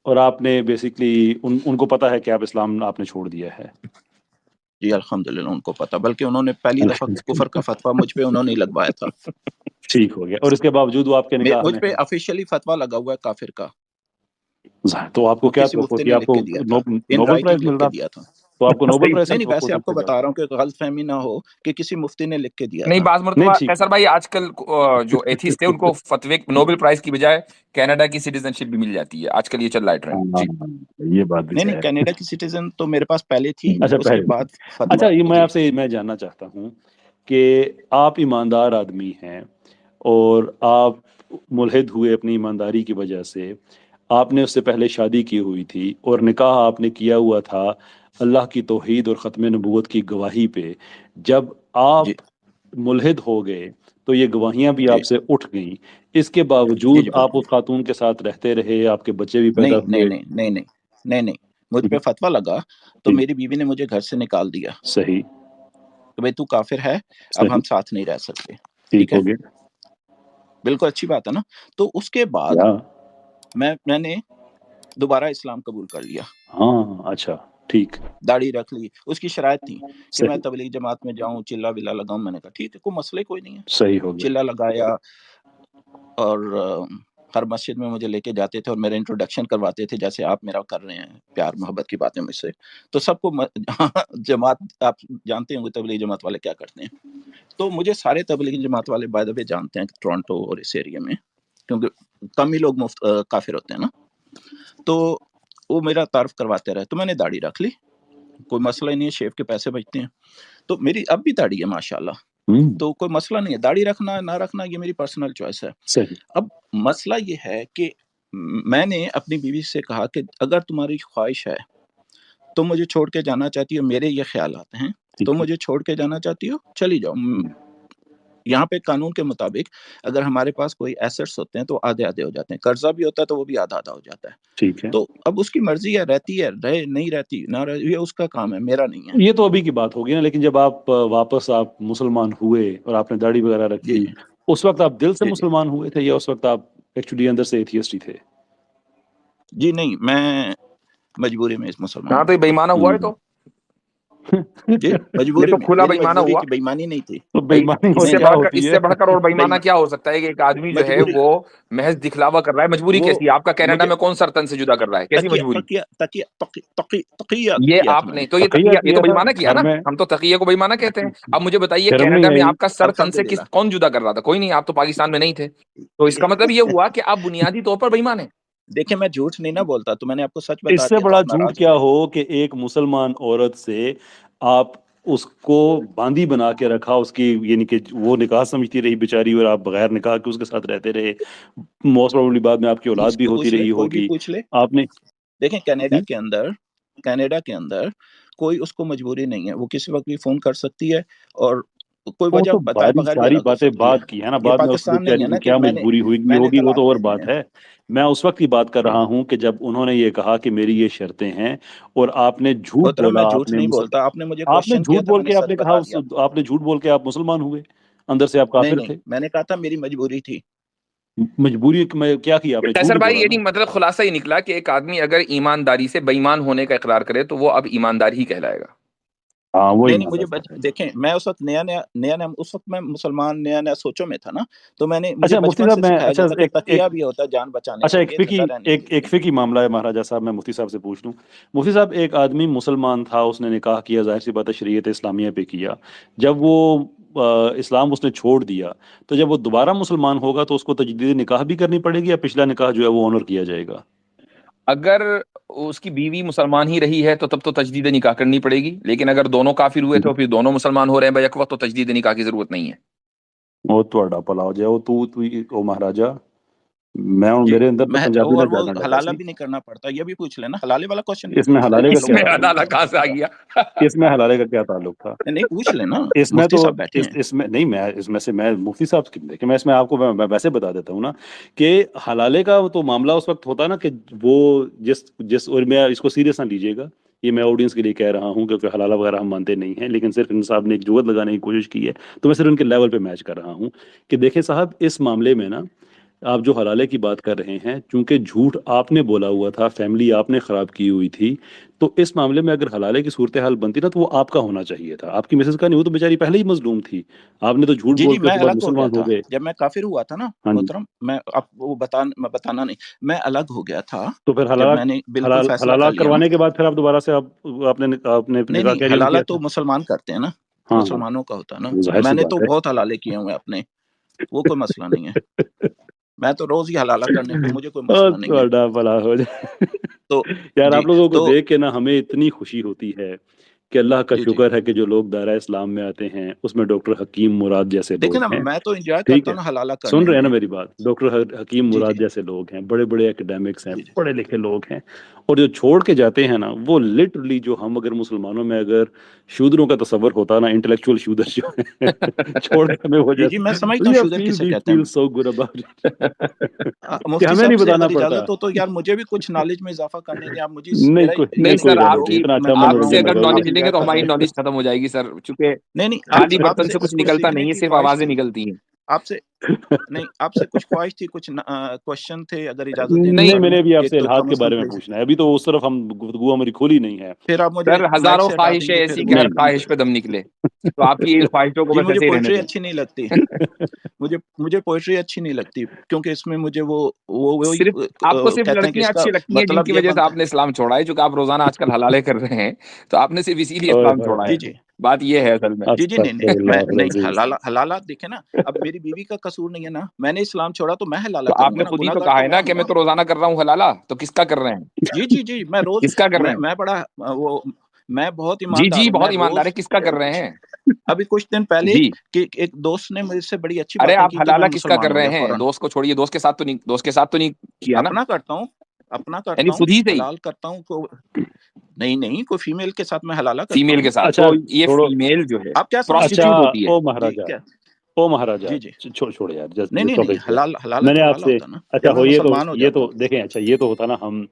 اور آپ نے بیسکلی ان کو پتا ہے کہ آپ اسلام آپ نے چھوڑ دیا ہے؟ جی الحمدللہ ان کو پتا، بلکہ انہوں نے پہلی دفعہ کفر کا فتویٰ مجھ پہ انہوں نے لگوایا تھا، ٹھیک ہو گیا، اور اس کے باوجود وہ آپ کے نکاح مجھ میں پہ ہیں؟ آفیشیلی فتویٰ لگا ہوا ہے کافر کا، تو آپ کو وہ کیا کسی توقع مفتی تھی؟ نے آپ لکھ کو کے دیا تھا، ان نوبل پرائز رائٹنگ مل لکھ کے رہا؟ دیا تھا۔ تو آپ کو نوبل صحیح۔ پرائز نہیں کی نہیں توقع ویسے تھی آپ کو پھر؟ بتا رہا ہوں کہ غلط فہمی نہ ہو کہ کسی مفتی نے لکھ کے دیا نہیں، تھا۔ بعض نہیں مرتبہ ٹھیک، کیسر بھائی آج کل جو ایتھیسٹ تھے ان کو فتوے نوبل پرائز کی بجائے کینیڈا کی سٹیزن شپ بھی مل جاتی ہے، آج کل یہ چل رہا ہے ٹرینڈ جی۔ یہ بات بھی نہیں نہیں ہے۔ کینیڈا کی سٹیزن تو میرے پاس پہلے تھی، اچھا اس کے بعد پہلے، فتویٰ اچھا یہ جی۔ میں جاننا چاہتا ہوں کہ آپ ایماندار آدمی ہیں، اور آپ ملحد ہوئے اپنی ایمانداری کی وجہ سے، آپ نے اس سے پہلے شادی کی ہوئی تھی، اور نکاح آپ نے کیا ہوا تھا اللہ کی توحید اور ختم نبوت کی گواہی پہ۔ جب جی آپ ملحد ہو گئے تو یہ گواہیاں بھی جی آپ سے اٹھ گئیں، اس کے جی باوجود جی آپ بالکل۔ اس خاتون کے ساتھ رہتے رہے، آپ کے بچے بھی پیدا نہیں نہیں ہوئے؟ نہیں نہیں نہیں نہیں نہیں مجھ پہ فتویٰ لگا تو ٹھیک، میری بیوی نے مجھے گھر سے نکال دیا صحیح، کہ بھائی تو کافر ہے، اب ہم صحیح، ساتھ نہیں رہ سکتے، ٹھیک ٹھیک ہے، ہو گیا، بالکل اچھی بات ہے نا۔ تو اس کے بعد یا میں نے دوبارہ اسلام قبول کر لیا، ہاں، اچھا، ٹھیک، داڑھی رکھ لی، اس کی شرائط تھی کہ میں صحیح، تبلیغ جماعت میں جاؤں، چلا ولا لگاؤں، میں نے کہا ٹھیک ہے کوئی مسئلہ کوئی نہیں ہے، صحیح ہو گیا، چلا لگایا، اور ہر مسجد میں مجھے لے کے جاتے تھے اور میرا انٹروڈکشن کرواتے تھے جیسے آپ میرا کر رہے ہیں، پیار محبت کی باتیں مجھ سے. تو سب کو جماعت آپ جانتے ہوں گے تبلیغ جماعت والے کیا کرتے ہیں. تو مجھے سارے تبلیغ جماعت والے بائی دا وے جانتے ہیں ٹورانٹو اور اس ایریا میں، کیونکہ کم ہی لوگ کافر ہوتے ہیں نا. تو وہ میرا تعارف کرواتے رہے. تو میں نے داڑھی رکھ لی، کوئی مسئلہ ہی نہیں ہے، شیو کے پیسے بچتے ہیں. تو میری اب بھی داڑھی ہے ماشاءاللہ، تو کوئی مسئلہ نہیں ہے. داڑھی رکھنا نہ رکھنا یہ میری پرسنل چوائس ہے. صحیح. اب مسئلہ یہ ہے کہ میں نے اپنی بیوی سے کہا کہ اگر تمہاری خواہش ہے، تم مجھے چھوڑ کے جانا چاہتی ہو، میرے یہ خیالات ہیں، تم مجھے چھوڑ کے جانا چاہتی ہو چلی جاؤ. یہاں پہ قانون کے مطابق اگر ہمارے پاس کوئی ایسٹس ہوتے ہیں تو آدھے آدھے ہو جاتے ہیں، قرضہ بھی ہوتا ہے تو وہ بھی آدھا آدھا ہو جاتا ہے. ٹھیک ہے. تو اب اس کی مرضی ہے، رہتی ہے رہے، نہیں رہتی نہ رہے، یہ اس کا کام ہے، میرا نہیں ہے. یہ تو ابھی کی بات ہوگی نا، لیکن جب آپ واپس آپ مسلمان ہوئے اور آپ نے داڑھی وغیرہ رکھی، جی اس وقت آپ دل سے جی مسلمان ہوئے تھے یا اس وقت آپ ایکچولی اندر سے ایتھیسٹ ہی تھے؟ جی نہیں، میں مجبوری میں اس مسلمان ہاں ہوں. تو یہ بےمانہ ہوا ہے تو جی یہ مجبوری تو میں، کھلا میری بےمانہ مجبوری ہوا. تھی، بےمانی نہیں تھی. تو بھائی بےمانی اس اور نہیں سے کیا بڑھ نہیں، کر ہوتی ہے؟ اور بےمانہ بےمان کیا ہو سکتا ہے کہ ایک آدمی جو ہے مجبوری وہ محض دکھلاوا کر رہا ہے. مجبوری وہ کیسی ہے؟ آپ کا کینیڈا مجھے میں کون سرطن سے جدا کر رہا ہے؟ کیسی مجبوری؟ تقیہ یہ کیا آپ تھا میں نے نے. تو یہ تقیہ تقیہ، یہ کیا تو تھا بےمانہ کیا گھر نا. میں، ہم تو تقیہ کو بےمانہ کہتے ہیں. اب مجھے بتائیے شرم نہیں کینیڈا میں آئی؟ آپ کا سر تن سے الحمدللہ. کون جدا کر رہا تھا؟ کوئی نہیں، آپ تو پاکستان میں نہیں تھے. تو اس کا مطلب یہ ہوا کہ آپ بنیادی طور پر بےمان ہیں. دیکھیں میں جھوٹ نہیں نہ بولتا، تو میں نے آپ کو سچ اس بتا سے دیا تو بڑا آپ جھوٹ ناراض ہو کیا گئے. ہو کہ ایک مسلمان عورت سے آپ اس کو باندھی بنا کے رکھا، اس کی یعنی کہ وہ نکاح سمجھتی رہی بیچاری اور آپ بغیر نکاح کے اس کے ساتھ رہتے رہے. موسٹ پروبلی بعد میں آپ کی اولاد کسی بھی کو ہوتی پوچھ لے، رہی کوئی بھی ہوگی. پوچھ لے. آپ نے دیکھیں کینیڈا کے اندر کوئی اس کو مجبوری نہیں ہے، وہ کسی وقت بھی فون کر سکتی ہے اور کوئی وہ وجہ تو بتائے بغیر بھی ساری الگ ہو باتیں سکتی ہے. بعد کی ہے نا، یہ بعد میں اس پاکستان نہیں بیچاری ہے کی نا کہ کیا میں نے مجبوری ہوئی میں نے ہوگی، وہ تو طلاق اور دینے بات ہیں. ہے. میں اس وقت کی بات کر رہا ہوں کہ جب انہوں نے یہ کہا کہ میری یہ شرطیں ہیں اور آپ نے جھوٹ محترم بولا، میں جھوٹ نہیں بولتا، آپ نے مجھے آپ نے کوشچن کیا جھوٹ تھا، بول میں نے کے آپ سچ نے کہا بتا دیا. آپ نے جھوٹ بول کے آپ مسلمان ہوئے، اندر سے آپ نہیں کافر نہیں، تھے. میں نے کہا تھا میری مجبوری تھی. مجبوری میں کیا کیا آپ نے؟ جھوٹ قیصر ہی بھائی بولا یعنی نا. مطلب خلاصہ یہ نکلا کہ ایک آدمی اگر ایمانداری سے بےایمان ہونے کا اقرار کرے تو وہ اب ایماندار ہی کہلائے گا. ہاں وہ نہیں ایماندار مجھے ہے. دیکھیں، میں اس وقت نیا اس وقت میں مسلمان نیا سوچوں میں تھا نا، تو مجھے اچھا مفتی بچپن صاحب، سے میں سکھایا جاتا کہ ایک تقیہ بھی ہوتا ہے جان بچانے اچھا کے ایک لیے، فقی زندہ رہنے کے ایک لیے. فقی معاملہ ہے مہاراجہ صاحب، میں مفتی صاحب سے پوچھ لوں. مفتی صاحب، ایک آدمی مسلمان تھا، اس نے نکاح کیا، ظاہر سی بات ہے شریعت اسلامیہ پہ کیا. جب وہ اسلام اس نے چھوڑ دیا تو جب وہ دوبارہ مسلمان ہوگا تو اس کو تجدید نکاح بھی کرنی پڑے گی یا پچھلا نکاح جو ہے وہ آنر کیا جائے گا؟ اگر اس کی بیوی مسلمان ہی رہی ہے تو تب تو تجدید نکاح کرنی پڑے گی، لیکن اگر دونوں کافر ہوئے تو پھر دونوں مسلمان ہو رہے ہیں بیک وقت، تو تجدید نکاح کی ضرورت نہیں ہے. وہ تو پلا ہو جائے وہ تو مہاراجا، میں اور جی میرے اندر تو پنجابی نہ اور وہ زیادہ ڈالا حلالہ سی. بھی نہیں کرنا پڑتا، یہ بھی پوچھ لینا، حلالے والا کوشچن بھی اس میں پوچھ لے، حلالے کا ہم اس لوگ کیا میں حلالے عدالت تعلق نہیں کہاں سے آ کرتے. گیا؟ اس میں حلالے کا کیا تعلق تھا؟ نہیں پوچھ لینا، اس میں مفتی تو صاحب بیٹھے ہیں. اس میں نہیں، میں مفتی صاحب دیکھیں، میں اس میں آپ کو میں ویسے بتا دیتا ہوں نا کہ حلالے کا تو معاملہ اس وقت ہوتا نا کہ وہ جس اور میں اس کو سیریس نہ لیجیے گا، یہ میں آڈینس کے لیے کہہ رہا ہوں کیونکہ حلالہ وغیرہ ہم مانتے نہیں ہیں، لیکن صرف ان صاحب نے ایک جوت لگانے کی کوشش کی ہے تو میں صرف ان کے لیول پہ میچ کر رہا ہوں کہ دیکھیں صاحب، اس معاملے میں نا آپ جو حلالے کی بات کر رہے ہیں، چونکہ جھوٹ آپ نے بولا ہوا تھا، فیملی آپ نے خراب کی ہوئی تھی، تو اس معاملے میں اگر حلالے کی صورتحال بنتی نا تو وہ آپ کا ہونا چاہیے تھا، آپ کی مسز کا نہیں. وہ تو بیچاری پہلے ہی مظلوم تھی، آپ نے تو جھوٹ جی بول کے میں اس کے بعد الگ ہو گیا مسلمان تھا ہو گئے. جب میں کافر ہوا تھا نا ہاں جی. محترم، میں اب وہ بتانا نہیں، میں الگ ہو گیا تھا تو پھر جب میں نے بالکل فیصلہ حلالہ کر لیا نا. کروانے کے بعد پھر آپ دوبارہ سے آپ نے نہیں نکاح نہیں، کیری آن حلالہ کیا تو تھا؟ مسلمان کرتے ہیں نا، ہاں ہاں، مسلمانوں کا ہوتا ہے نا. ظاہر میں سی نے تو بات ہے. بہت حلالے کیے ہوئے اپنے، وہ کوئی مسئلہ نہیں ہے. میں تو روز ہی حلالہ کرنے پہ، مجھے کوئی مسئلہ نہیں ہے. تھوڑا بھلا ہو جائے. تو یار جی آپ لوگوں کو تو دیکھ کے نا ہمیں اتنی خوشی ہوتی ہے کہ اللہ کا جی شکر ہے کہ جو لوگ دائرہ اسلام میں آتے ہیں اس میں ڈاکٹر حکیم مراد جیسے دیکھیں نا، لوگ ہیں. میں تو انجوائے ٹھیک کرتا ہے، ہوں نا حلالہ سن کرنے رہے ہیں نا میں. میری بات؟ ڈاکٹر حکیم جی جی مراد جیسے لوگ ہیں، بڑے بڑے ایکڈیمکس ہیں، جی جی پڑھے لکھے لوگ ہیں، اور جو چھوڑ کے جاتے ہیں نا وہ لٹرلی، جو ہم اگر مسلمانوں میں اگر شودروں کا تصور ہوتا نا، انٹلیکچوئل شودر جو ہے چھوڑ کے ہمیں ہو جی جی، جاتے میں سمجھتا ہوں ہیں، شوگر کسے وی کہتے ہیں. فیل سو گڈ اباؤٹ کہ مفتی ہمیں صاحب نہیں سے بتانا اگر پڑتا. اجازت ہو تو یار مجھے بھی کچھ نالج میں اضافہ کرنے دیں آپ مجھے. نہیں میرا نہیں کوئی سر، یہ بات آپ جو نہیں، کی اتنا اچھا میں اپنا کر آپ رہا سے ہوں منورنجن اگر کریں آپ نالج گے. لیں گے انجوائے تو کر ہماری رہے ہیں. نالج ختم ہو جائے گی سر، چونکہ نہیں نہیں، خالی آپ برتن سے سے کچھ کچھ نکلتا سیکھنے نہیں ہے، کی صرف خواہش آوازیں تھی. نکلتی ہیں. آپ سے نہیں آپ سے کچھ خواہش تھی، کچھ کوشچن تھے، اگر اجازت دیں تو نہیں نہیں، کر میں نے لوں، ابھی آپ ایک سے تو الحاد کے کم بارے میں پلیز، پوچھنا ہے، ابھی تو اس طرف ہم گفتگو ہماری کھولی نہیں ہے۔ پھر آپ مجھے سر مائک ہزاروں سے ہٹا دیں خواہشیں گے، ایسی پھر کہ ہر نہیں خواہش پہ دم نکلے، تو آپ کی خواہشوں کو جی بس مجھے ایسے ہی رہنے پوئٹری دیں۔ اچھی نہیں لگتی، مجھے پوئٹری اچھی نہیں لگتی، کیونکہ اس میں مجھے وہ صرف آپ کو صرف کہتے ہیں کہ لڑکیاں اس کا اچھی لگتی ہیں جن مطلب کی یہ وجہ سے بنتا آپ نے اسلام چھوڑا ہے، چونکہ آپ روزانہ آج کل حلالے کر رہے ہیں، تو آپ نے صرف اسی لیے اوئے اسلام ہوئے چھوڑا جی ہے، جی بات یہ ہے اصل میں۔ جی استغفر نہیں میں اللہ نہیں العظیم۔ حلالات دیکھیں نا، اب میری بیوی کا قصور نہیں ہے نا، میں نے اسلام چھوڑا تو میں حلالہ تو آپ کروں نے گا نا، خود ہی گناہ تو گار کہا تو ہے میں نا ہوں کہ میں نا۔ تو روزانہ کر رہا ہوں حلالہ، تو کس کا کر رہے ہیں؟ جی میں روز کس کا کر رہے ہیں؟ میں بڑا میں بہت جی ایماندار جی ہوں، میں بہت ایماندار روز ہے، کس کا کر رہے ہیں؟ ابھی کچھ دن پہلے جی کہ ایک دوست نے مجھ سے بڑی اچھی ارے باتیں آپ کی کہ میں حلالہ کس کا مسلمان کر ہو رہے گیا ہیں؟ فوراً۔ دوست کو چھوڑیے، دوست کے ساتھ تو نہیں کیا نا، اپنا کرتا ہوں یعنی خود ہی سے ہی حلال کرتا ہوں کو نہیں کوئی فیمیل کے ساتھ میں حلالہ کرتا فیمیل ہوں۔ کے ساتھ، اچھا تو یہ چھوڑو، فیمیل جو ہے آپ کیا سمجھتے اچھا ہیں؟ پروسٹیٹیوٹ ہوتی ہے۔ او جی مہاراجا، کیا او مہاراجا جی چھوڑے یار، نہیں ٹاپک چھوڑے۔ حلالہ میں نے تو آپ حلالہ سے ہوتا نا اچھا جب میں ہو مسلمان ہو یہ جاتا تو ہوں۔ دیکھیں، اچھا یہ تو ہوتا نا، ہم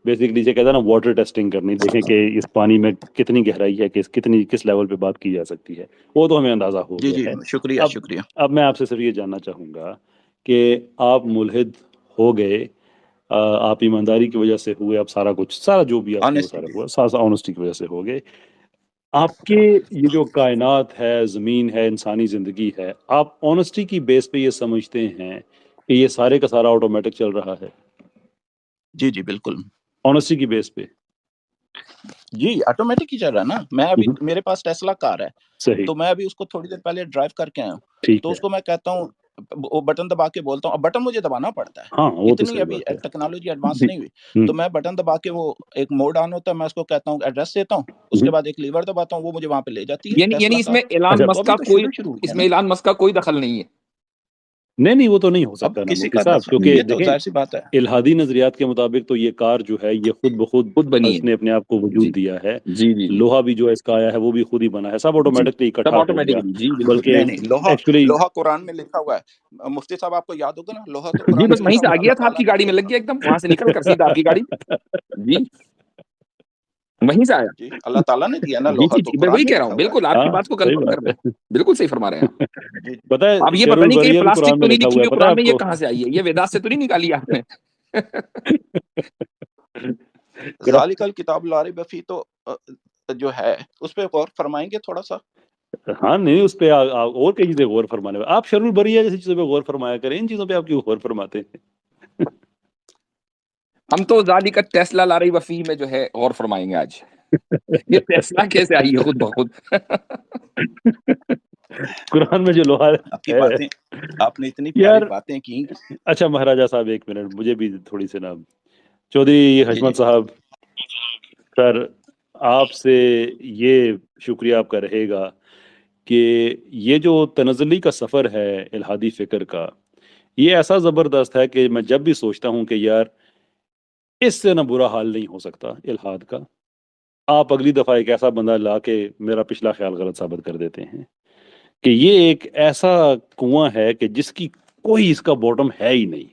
بیسکلی سے کہتے ہیں نا واٹر ٹیسٹنگ کرنی، دیکھیں کہ اس پانی میں کتنی گہرائی ہے، کس لیول پہ بات کی جا سکتی ہے، وہ تو ہمیں اندازہ ہو جی گیا ہے۔ شکریہ اب اب میں آپ سے صرف یہ جاننا چاہوں گا کہ آپ ملحد ہو گئے، آپ ایمانداری کی وجہ سے ہوئے، اب سارا جو بھی آپ نے وہ آنےسٹی سارا ہوا، سارا آنےسٹی کی وجہ سے ہو گئے۔ آپ کے یہ جو کائنات ہے، زمین ہے، انسانی زندگی ہے، آپ آنےسٹی کی بیس پہ یہ سمجھتے ہیں کہ یہ سارے کا سارا آٹومیٹک چل رہا ہے؟ جی بالکل آنےسٹی کی بیس پہ جی آٹومیٹک ہی چل رہا ہے نا۔ میں ابھی میرے پاس ٹیسلا کار ہے، صحیح، تو میں ابھی اس کو تھوڑی دیر پہلے ڈرائیو کر کے آیا ہوں، ٹھیک تو ہے، اس کو میں کہتا ہوں وہ بٹن دبا کے بولتا ہوں، اب بٹن مجھے دبانا پڑتا ہے، ہاں وہ تو اتنی صحیح ابھی بات ہے۔ ٹیکنالوجی ایڈوانس نہیں ہوئی، تو میں بٹن دبا کے وہ ایک موڈ آن ہوتا ہے، میں اس کو کہتا ہوں ایڈریس دیتا ہوں، اس کے بعد ایک لیور دباتا ہوں، وہ مجھے وہاں پہ لے جاتی ہے یعنی ٹیسلا اس کار۔ میں ایلان اچھا تو مسک ابھی کا تو کوئی شروع ہوئی ہے اس نا۔ میں ایلان مسک کا کوئی دخل نہیں ہے۔ نہیں وہ تو نہیں ہو اب سکتا نا کسی مفتی کا صاحب، دخل کیونکہ یہ تو دیکھیں ظاہر سی بات ہے۔ الہادی نظریات کے مطابق تو یہ کار جو ہے یہ خود بخود خود بنی اس نے اپنے آپ کو ہے، جی وجود دیا ہے، جی لوہا بھی جو اس کا آیا ہے وہ بھی خود ہی بنا ہے، سب جی، آٹومیٹکلی سب اکٹھا ہو گیا، آٹومیٹکلی، جی بالکل۔ بلکہ نہیں ایکچولی لوہا قرآن میں لکھا ہوا ہے، مفتی صاحب آپ کو یاد ہوگا نا، لوہا تو جی قرآن میں بس وہیں لکھا سے ہوا آ ہے، گیا اللہ تھا، آپ تعالیٰ کی نے گاڑی دیا میں لگ تھا۔ گیا ایک دم، وہاں سے نکل کر سیدھا آپ کی گاڑی، جی وہیں سے آیا۔ جی اللہ تعالیٰ نے دیا نا جی لوہا، جی تو جی میں قرآن وہی میں کہہ رہا لکھا ہوں، ہوا بالکل آپ کی ہاں بات کو صحیح کنفرم کر بات رہے ہے۔ ہیں، بالکل صحیح فرما رہے ہیں آپ۔ ہے۔ پتہ اب ہے یہ شیر پتہ نہیں کہ یہ البریہ بھی پلاسٹک قرآن تو میں نہیں لکھا لکھی ہوا ہے، ہوئی پتہ ہے قرآن میں، آپ یہ کو؟ کہاں سے آئی ہے؟ یہ ویداس سے تو نہیں نکالی ہے آپ نے؟ ذالک الکتاب لا ریب فیہ تو جو ہے اس پہ غور فرمائیں گے تھوڑا سا؟ ہاں نہیں، اس پہ اور کئی چیزیں غور فرمانے میں، آپ شر البریہ جیسی چیزوں پہ غور فرمایا کریں، ان چیزوں پہ آپ کیوں غور فرماتے ہیں؟ ہم تو ذالک ٹیسلا لا ریب فیہ میں جو ہے غور فرمائیں گے آج، یہ ٹیسلا کیسے آئی ہے خود بخود؟ قرآن میں جو لوہا آپ کی ہے باتیں، آپ نے اتنی یار۔ پیاری باتیں کی۔ اچھا مہاراجا صاحب ایک منٹ، مجھے بھی تھوڑی سی نا، چودھری جی حشمت صاحب سر، آپ سے یہ شکریہ آپ کا رہے گا کہ یہ جو تنزلی کا سفر ہے الہادی فکر کا، یہ ایسا زبردست ہے کہ میں جب بھی سوچتا ہوں کہ یار اس سے نہ برا حال نہیں ہو سکتا الہاد کا، آپ اگلی دفعہ ایک ایسا بندہ لا کے میرا پچھلا خیال غلط ثابت کر دیتے ہیں کہ یہ ایک ایسا کنواں ہے کہ جس کی کوئی اس کا باٹم ہے ہی نہیں،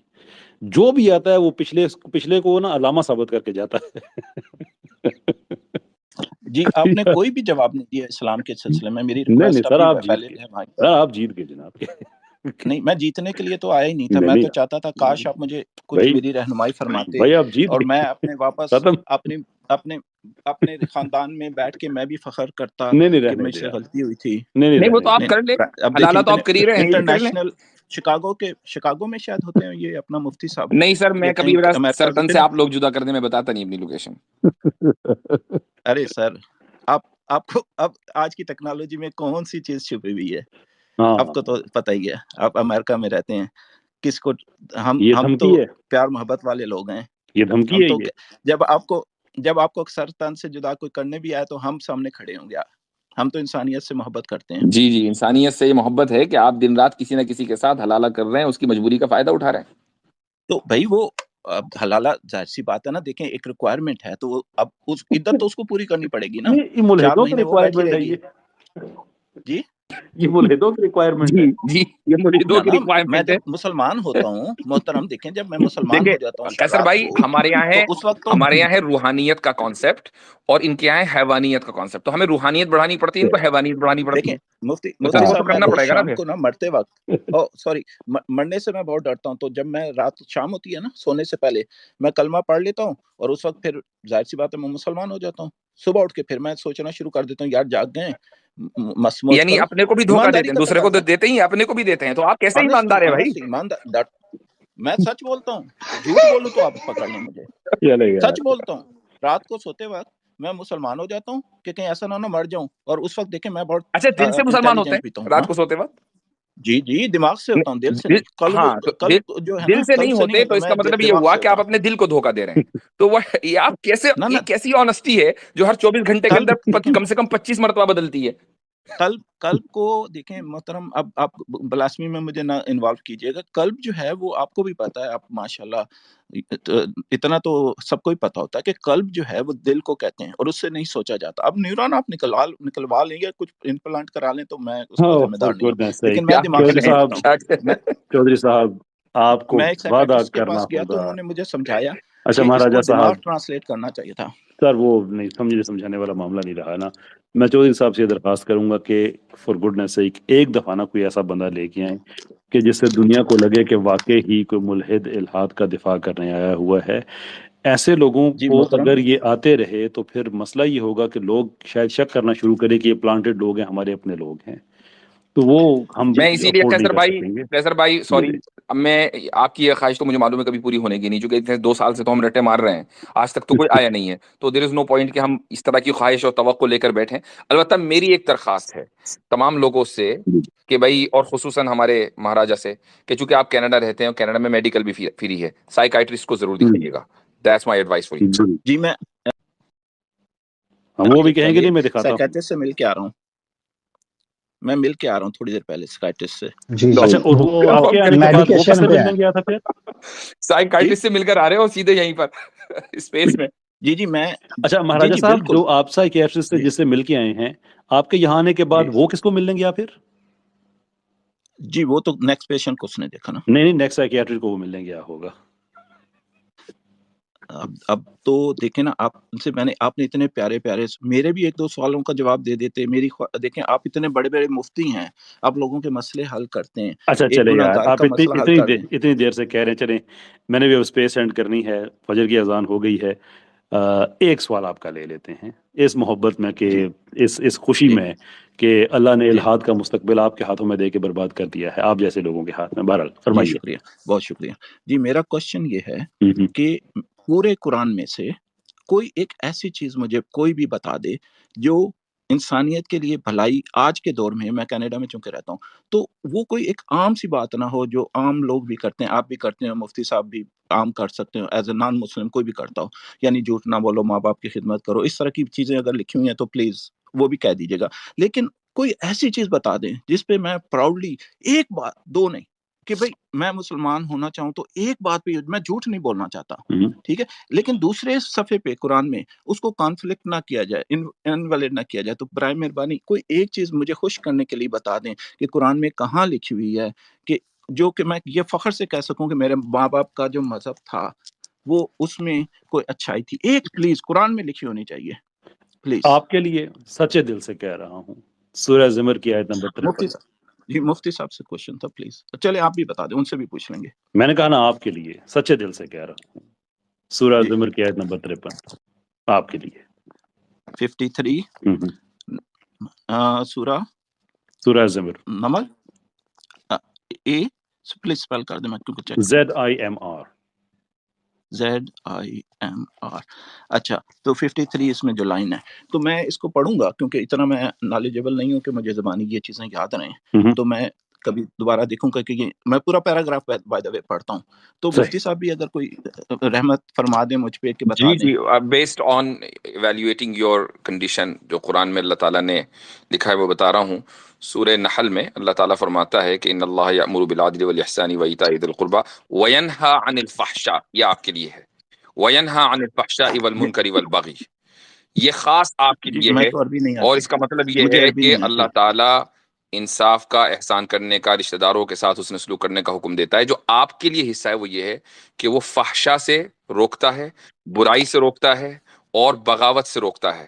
جو بھی آتا ہے وہ پچھلے کو نا علامہ ثابت کر کے جاتا ہے۔ جی آپ نے کوئی بھی جواب نہیں دیا اسلام کے سلسلے میں، میری نہیں ریکویسٹ سر ابھی آپ جیت ویلڈ گئے، ہے بھائی۔ سر آپ جیت گئے جناب کے۔ نہیں میں جیتنے کے لیے تو آیا ہی نہیں تھا، نہیں میں نہیں تو چاہتا تھا کاش آپ مجھے کچھ بھائی، میری رہنمائی فرماتے بھائی آپ جیت اور میں گئے، اپنے واپس ختم۔ اپنی اپنے اپنے خاندان میں بیٹھ کے میں بھی فخر کرتا نہیں کہ رہنے مجھ دے سے یار، غلطی ہوئی تھی۔ نہیں نہیں وہ رہنے تو دے۔ آپ کر لیں، اب حلالہ دیکھیں تو آپ کر ہی رہے ہیں، یہ کر لیں۔ انٹرنیشنل شکاگو میں شاید ہوتے ہیں یہ اپنا مفتی صاحب، نہیں سر، میں یا کبھی کہیں امریکہ سر تن ہوتے سے نا۔ آپ لوگ جدا کر دیں، میں بتاتا نہیں اپنی لوکیشن۔ ارے سر آپ کو اب آج کی ٹیکنالوجی میں کون سی چیز چھپی ہوئی ہے؟ ہاں آپ کو تو پتہ ہی ہے، آپ امریکہ میں رہتے ہیں، کس کو یہ ہم تو دھمکی ہے، پیار محبت والے لوگ ہیں، یہ دھمکی ہم ہے تو یہ۔ جب آپ کو سر تن سے جدا کوئی کرنے بھی آئے تو ہم سامنے کھڑے ہوں گے، ہم تو انسانیت سے محبت کرتے ہیں۔ جی جی، انسانیت سے یہ محبت ہے کہ آپ دن رات کسی نہ کسی کے ساتھ حلالہ کر رہے ہیں، اس کی مجبوری کا فائدہ اٹھا رہے ہیں۔ تو بھائی وہ اب حلالہ ظاہر سی بات ہے نا، دیکھیں ایک ریکوائرمنٹ ہے، تو اب اس عدت تو اس کو پوری کرنی پڑے گی نا، یہ 4 ملحدوں کا مہینے وہ بیٹھی ریکوائرمنٹ رہے ہے گی۔ یہ، جی یہ ملحدوں کی ریکوائرمنٹ جی ہے. جی یہ مریدوں نہ کی نا میں ریکوائرمنٹ ہے. جب مسلمان ہوتا ہوں محترم، دیکھیں جب میں مسلمان دیکھیں ہو جاتا ہوں کیسر رات بھائی، کو ہمارے یہاں تو ہے اس وقت تو ہمارے یہاں ہے روحانیت کا کانسیپٹ اور ان کے یہاں ہے حیوانیت کا کانسیپٹ. تو ہمیں روحانیت بڑھانی پڑتی ہے، ان کو حیوانیت بڑھانی پڑتی دیکھیں ہے. مفتی تو پھر وہ تو صاحب، میں کرنا روز پڑے گا نا شام پھر. کو نا مرتے وقت سوری مرنے سے میں بہت ڈرتا ہوں، تو جب میں رات شام ہوتی ہے نا سونے سے پہلے میں کلمہ پڑھ لیتا ہوں، اور اس وقت پھر ظاہر سی بات ہے میں مسلمان ہو جاتا ہوں. صبح اٹھ کے پھر میں سوچنا شروع کر دیتا ہوں یار جاگ گئے، مسموچ یعنی کرو. اپنے کو بھی دھوکہ دیتے ایمانداری ہیں، کا دوسرے کو تقاضا تو دیتے ہی، اپنے کو بھی دیتے ہیں. تو آپ کیسے آنےسٹی ایماندار ہے بھائی؟ آنےسٹی ایماندار. میں سچ بولتا ہوں، جھوٹ بولوں تو آپ پکڑ لیں مجھے. چلے گا سچ بولتا ہوں، رات کو سوتے وقت میں مسلمان ہو جاتا ہوں کہ کہیں ایسا نہ ہو مر جاؤں. اور اس وقت دیکھیں میں بہت اچھا دل سے مسلمان ہوتے انٹیلیجنٹ بھی ہیں ہوں. رات ہاں کو سوتے وقت؟ جی جی دماغ سے ہوتا ہوں، دل سے نہیں. قلب ہاں تو قلب جو ہے دل نا سے نہیں قلب سے نہیں ہوتے، تو ہوتا، اس میں کا مطلب یہ دماغ ہوا سے کہ ہوتا آپ ہوں. اپنے دل کو دھوکہ دے رہے ہیں. تو وہ یہ آپ کیسے، نہ یہ کیسی آنےسٹی ہے جو ہر 24 گھنٹے کے قلب اندر دیکھیں، کم سے کم 25 مرتبہ بدلتی ہے؟ قلب کو دیکھیں محترم. اب آپ بلاسمی میں مجھے نہ انوالو کیجئے گا. قلب جو ہے وہ آپ کو بھی پتا ہے، آپ ماشاءاللہ اتنا تو سب کو ہی پتا ہوتا ہے کہ قلب جو ہے وہ دل کو کہتے ہیں اور اس سے نہیں سوچا جاتا. اب نیورون آپ نکلوا لیں گے، کچھ امپلانٹ کرا لیں، تو میں اس کا ذمہ دار نہیں ہوں، لیکن میں کیا دماغ کہہ سے رہے چودھری ہیں، سوچتا صاحب، ہوں. کیا کہہ میں رہے ہیں؟ چودھری صاحب آپ کو میں ایک وعدہ سائیکٹرسٹ کے کرنا پاس گیا تو ہوگا. انہوں نے مجھے سمجھایا اچھا کہ اس مہاراجہ کو دماغ صاحب، ٹرانسلیٹ کرنا چاہیے تھا. سر وہ نہیں سمجھانے والا معاملہ نہیں رہا نا. میں چودھری صاحب سے یہ درخواست کروں گا کہ فار گڈنس سیک ایک دفعہ نا کوئی ایسا بندہ لے کے آئیں کہ جس سے دنیا کو لگے کہ واقعی ہی کوئی ملحد الحاد کا دفاع کرنے آیا ہوا ہے. ایسے لوگوں جی کو محترم، اگر یہ آتے رہے تو پھر مسئلہ یہ ہوگا کہ لوگ شاید شک کرنا شروع کریں کہ یہ پلانٹڈ لوگ ہیں، ہمارے اپنے لوگ ہیں. تو وہ ہم میں اسی لیے افورڈ نہیں کر سکیں گے. کیسر بھائی جی سوری، جی اب میں آپ کی یہ خواہش تو مجھے معلوم ہے کبھی پوری ہونے کی نہیں، چونکہ اتنے 2 سال سے تو ہم رٹے مار رہے ہیں، آج تک تو کوئی آیا نہیں ہے. تو دیر از نو پوائنٹ کہ ہم اس طرح کی خواہش اور توقع لے کر بیٹھیں. البتہ میری ایک درخواست ہے تمام لوگوں سے کہ بھائی، اور خصوصاً ہمارے مہاراجا سے، کہ چونکہ آپ کینیڈا رہتے ہیں اور کینیڈا میں میڈیکل بھی فری ہے، سائیکائٹرسٹ کو ضرور دکھائیے گا. That's my advice for you. جی جی میں ہم وہ بھی کہیں گے پہلے نہیں، میں دکھاتا ہوں. سائیکٹرسٹ سے مل کے آ رہا ہوں. میں مل کے آ رہا ہوں تھوڑی دیر پہلے سائیکٹرسٹ سے. جی لو اچھا، اور وہ آپ کے آنے کے بعد وہ کس سے میڈیکیشن پہ ملنے ہے. گیا تھا پھر؟ جی سائیکائٹرسٹ سے مل کر آ رہے ہو سیدھے یہیں پر اسپیس میں. جی جی میں اچھا جی مہاراجا جی صاحب، بالکل. جو آپ سائیکیٹرسٹ سے جی جس سے مل کے آئے ہیں، آپ کے یہاں آنے کے بعد جی وہ کس کو ملنے گیا پھر؟ جی وہ تو نیکسٹ پیشنٹ کو اس نے دیکھا نا. نہیں، نیکسٹ سائیکیٹرسٹ کو وہ ملنے گیا ہوگا. اب تو دیکھیں نا، آپ نے اتنے پیارے میرے بھی 1-2 سوالوں کا جواب دے دیتے. دیکھیں آپ اتنے بڑے بڑے مفتی ہیں، آپ لوگوں کے مسئلے حل کرتے ہیں، اچھا ایک چلے گناہ یار، گار آپ کا مسئلہ حل کر دیں. اتنی دیر سے کہہ رہے ہیں. چلیں، میں نے بھی اب اسپیس سینڈ کرنی ہے، فجر کی اذان ہو گئی ہے. ایک سوال آپ کا لے لیتے ہیں اس محبت میں کہ جی اس خوشی جی میں کہ اللہ نے جی الحاد کا مستقبل آپ کے ہاتھوں میں دے کے برباد کر دیا ہے، آپ جیسے لوگوں کے ہاتھ میں. بہرحال جی فرمائیے. شکریہ، بہت شکریہ. جی میرا کوشچن یہ ہے ہوں ہوں. کہ پورے قرآن میں سے کوئی ایک ایسی چیز مجھے کوئی بھی بتا دے جو انسانیت کے لیے بھلائی، آج کے دور میں کینیڈا میں چونکہ رہتا ہوں، تو وہ کوئی ایک عام سی بات نہ ہو جو عام لوگ بھی کرتے ہیں، آپ بھی کرتے ہیں، مفتی صاحب بھی عام کر سکتے ہیں، ایز اے نان مسلم کوئی بھی کرتا ہو. یعنی جھوٹ نہ بولو، ماں باپ کی خدمت کرو، اس طرح کی چیزیں اگر لکھی ہوئی ہیں تو پلیز وہ بھی کہہ دیجیے گا. لیکن کوئی ایسی چیز بتا دیں جس پہ میں پراؤڈلی ایک بات، 2 نہیں، کہ بھئی میں مسلمان ہونا چاہوں تو ایک بات پہ میں جھوٹ نہیں بولنا چاہتا، ہوں. ٹھیک ہے، لیکن دوسرے صفحے پہ قرآن میں اس کو کانفلکٹ نہ کیا جائے، انویلڈ نہ کیا جائے. تو برائے مہربانی کوئی ایک چیز مجھے خوش کرنے کے لیے بتا دیں کہ قرآن میں کہاں لکھی ہوئی ہے کہ جو کہ میں یہ فخر سے کہہ سکوں کہ میرے ماں باپ کا جو مذہب تھا وہ اس میں کوئی اچھائی تھی. ایک پلیز قرآن میں لکھی ہونی چاہیے پلیز. آپ کے لیے سچے دل سے کہہ رہا ہوں، سورہ زمر کی آیت نمبر 53. مفتی صاحب، جی مفتی صاحب سے کوشچن تھا، پلیز چلے آپ بھی بتا دیں، ان سے بھی پوچھ لیں گے. میں نے کہا نا آپ کے لیے سچے دل سے کہہ رہا ہوں، سورہ جی زمر کی آیت نمبر 53 آپ کے لیے. 53 ہوں ہوں. سورہ سورہ زمر، نمل اے، پلیز اسپیل کر دیں میں کیونکہ چیک کروں. ZIMR. ZIMR. اچھا، تو 53 اس میں جو لائن ہے تو میں اس کو پڑھوں گا کیونکہ اتنا میں نالجیبل نہیں ہوں کہ مجھے زبانی یہ چیزیں یاد رہیں. ہوں ہوں. تو میں کبھی دوبارہ دیکھوں گا کہ میں پورا پیراگراف بائی دا وے پڑھتا ہوں. تو صحیح. مفتی صاحب بھی اگر کوئی رحمت فرما دیں مجھ پہ کہ بتا جی دیں. جی، based on evaluating your condition, جو قرآن میں اللہ تعالیٰ نے لکھا ہے وہ بتا رہا ہوں. سورہ نحل میں اللہ تعالیٰ فرماتا ہے کہ ان اللہ یأمر بالعدل والاحسان وایتاء ذی القربى وینہی عن الفحشاء، یہ آپ کے لیے ہے، وینہی عن الفحشاء والمنکر والبغی، یہ خاص آپ کے جی لیے میں ہے. تو عربی نہیں اور آتی، اس کا مطلب یہ مجھے ہے عربی کہ نہیں آتی. اللہ تعالیٰ انصاف کا، احسان کرنے کا، رشتہ داروں کے ساتھ حسن سلوک کرنے کا حکم دیتا ہے. جو آپ کے لیے حصہ ہے وہ یہ ہے کہ وہ فحشا سے روکتا ہے، برائی سے روکتا ہے، اور بغاوت سے روکتا ہے.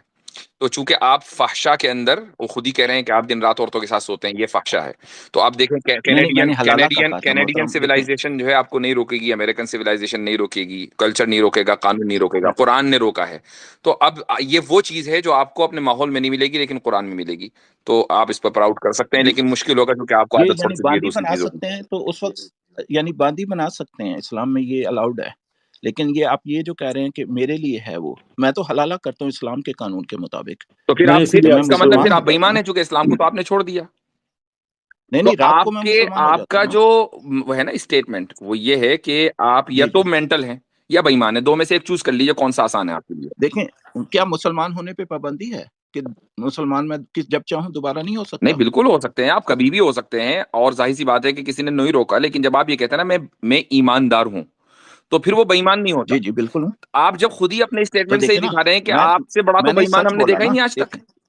تو چونکہ آپ فحشا کے اندر، وہ خود ہی کہہ رہے ہیں کہ آپ دن رات عورتوں کے ساتھ سوتے ہیں، یہ فحشا ہے. تو آپ دیکھیں نہیں میں نے حلالہ کا کہا تھا کینیڈین محترم. سویلائزیشن جو ہے آپ کو نہیں روکے گی، امریکن سویلائزیشن نہیں روکے گی، کلچر نہیں روکے گا، قانون نہیں روکے گا، قرآن نے روکا ہے. تو اب یہ وہ چیز ہے جو آپ کو اپنے ماحول میں نہیں ملے گی لیکن قرآن میں ملے گی. تو آپ اس پر پراؤڈ کر سکتے ہیں، جی لیکن مشکل ہوگا کیونکہ آپ کو یہ عادت پڑ یعنی چکی ہے باندی دوسری بنا چیزوں کی. سکتے ہیں تو اس وقت یعنی باندی بنا سکتے ہیں، اسلام میں یہ الاؤڈ ہے. لیکن یہ آپ یہ جو کہہ رہے ہیں کہ میرے لیے ہے، وہ میں تو حلالہ کرتا ہوں اسلام کے قانون کے مطابق. تو پھر میں آپ اسی لیے کہ میں اس کا مطلب مسلمان پھر ہو آپ بے جاتا ایمان ہوں. ہیں، چونکہ اسلام کو تو آپ نے چھوڑ دیا. نہیں تو نہیں، رات کو میں مسلمان ہو آپ جاتا کا ہوں نا. جو وہ ہے نا اسٹیٹمنٹ، وہ یہ ہے کہ آپ یا جی تو جی مینٹل ہیں یا بے ایمان ہیں، دو میں سے ایک چوز کر لیجیے، کون سا آسان ہے آپ کے لیے. دیکھیں، کیا مسلمان ہونے پہ پابندی ہے کہ مسلمان میں جب چاہوں دوبارہ نہیں ہو نہیں، سکتا؟ بالکل ہو سکتے ہیں آپ، کبھی بھی ہو سکتے ہیں. اور ظاہر سی بات ہے کہ کسی نے نہیں روکا، لیکن جب آپ یہ کہتے ہیں نا میں ایماندار ہوں، تو پھر وہ بے ایمان نہیں ہوتا. جی جی بالکل. آپ جب خود ہی اپنے تو اسٹیٹمنٹ سے یہ دیکھیں نا، دکھا رہے ہیں کہ میں آپ سے بڑا تو میں بے نے ایمان سچ ہم نے بولا دیکھا ہی نا. نہیں آج تک. دیکھیں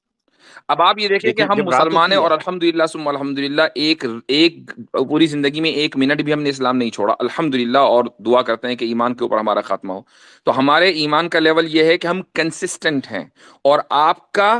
اب آپ یہ دیکھیں کہ دیکھیں ہم جب رات مسلمان ہیں، ہوتی ہے. اور الحمدللہ ثم الحمدللہ ایک پوری زندگی میں ایک منٹ بھی ہم نے اسلام نہیں چھوڑا الحمدللہ، اور دعا کرتے ہیں کہ ایمان کے اوپر ہمارا خاتمہ ہو. تو ہمارے ایمان کا لیول یہ ہے کہ ہم کنسسٹنٹ ہیں، اور آپ کا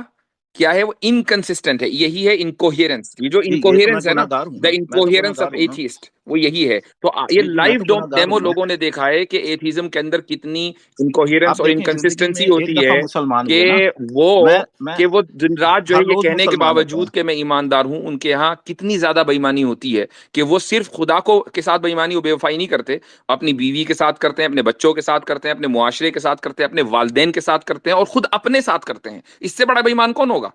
کیا ہے، وہ انکنسسٹنٹ ہے. یہی ہے انکوہیرنس. یہ جو جی یہ تو میں انکوہیرنس ہے نا، گناہ گار ہوں دا نا، میں تو گناہ انکوہیرنس گار آف ہوں نا. ایتھیسٹ، وہ یہی ہے. تو یہ جی جی میں لائف تو گناہ گار ڈیمو ہوں نا. لوگوں نے دیکھا ہے کہ ایتھیزم کے اندر کتنی انکوہیرنس آپ اور دیکھیں زندگی میں انکنسسٹنسی ایک ہوتی دفعہ ہے مسلمان کہ ہوئے نا. وہ میں میں کہ وہ دن رات جو ہے ہر یہ روز کہنے کے مسلمان ہوتا ہوں. باوجود کہ میں ایماندار ہوں، ان کے ہاں کتنی زیادہ بےایمانی ہوتی ہے کہ وہ صرف خدا کے ساتھ بےایمانی و بے وفائی نہیں کرتے، اپنی بیوی کے ساتھ کرتے ہیں، اپنے بچوں کے ساتھ کرتے ہیں، اپنے معاشرے کے ساتھ کرتے ہیں، اپنے والدین کے ساتھ کرتے ہیں، اور خود اپنے ساتھ کرتے ہیں. اس سے بڑا بےایمان کون ہوگا؟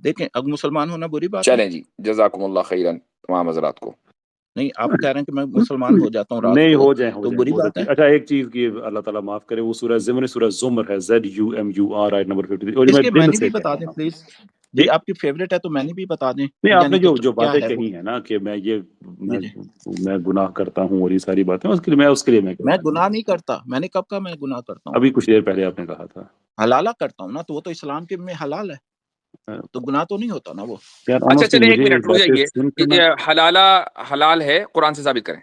دیکھیں اب مسلمان ہونا بری بات ہے. چلیں جی، جزاکم اللہ خیرن تمام حضرات کو. نہیں آپ کہہ رہے ہیں کہ میں مسلمان ہو جاتا ہوں رات نہیں، کو، ہو جائیں تو بری بہت بات ہے. اچھی. اچھا ایک چیز کی اللہ تعالیٰ معاف کرے، وہ سورہ زمر ہے، ZUMUR آیت نمبر 53، اور یہ اس میں کے دل معنی سے بھی کہہ بتا رہا دیں ہوں. پلیز. جی جی آپ کی فیوریٹ ہے تو معنی بھی بتا دیں، نہیں، آپ یعنی نے کہ جو کیا باتیں ہے وہ. کہی ہیں نا کہ میں یہ جی میں جی میں گناہ کرتا ہوں اور یہ ساری باتیں، اس کے لیے میں کہہ میں رہا ہوں. گناہ نہیں کرتا. میں نے کب کہا میں گناہ کرتا ہوں؟ ابھی کچھ دیر پہلے آپ نے کہا تھا. حلالہ کرتا ہوں نا، تو وہ تو اسلام کے میں حلال ہے، تو گناہ تو نہیں ہوتا نا وہ. یار اچھا آنےسٹلی چلیں، ایک مجھے یہ منٹ رک باتیں جائیے. سن کے نا، حلالہ حلال ہے، قرآن سے ثابت کریں.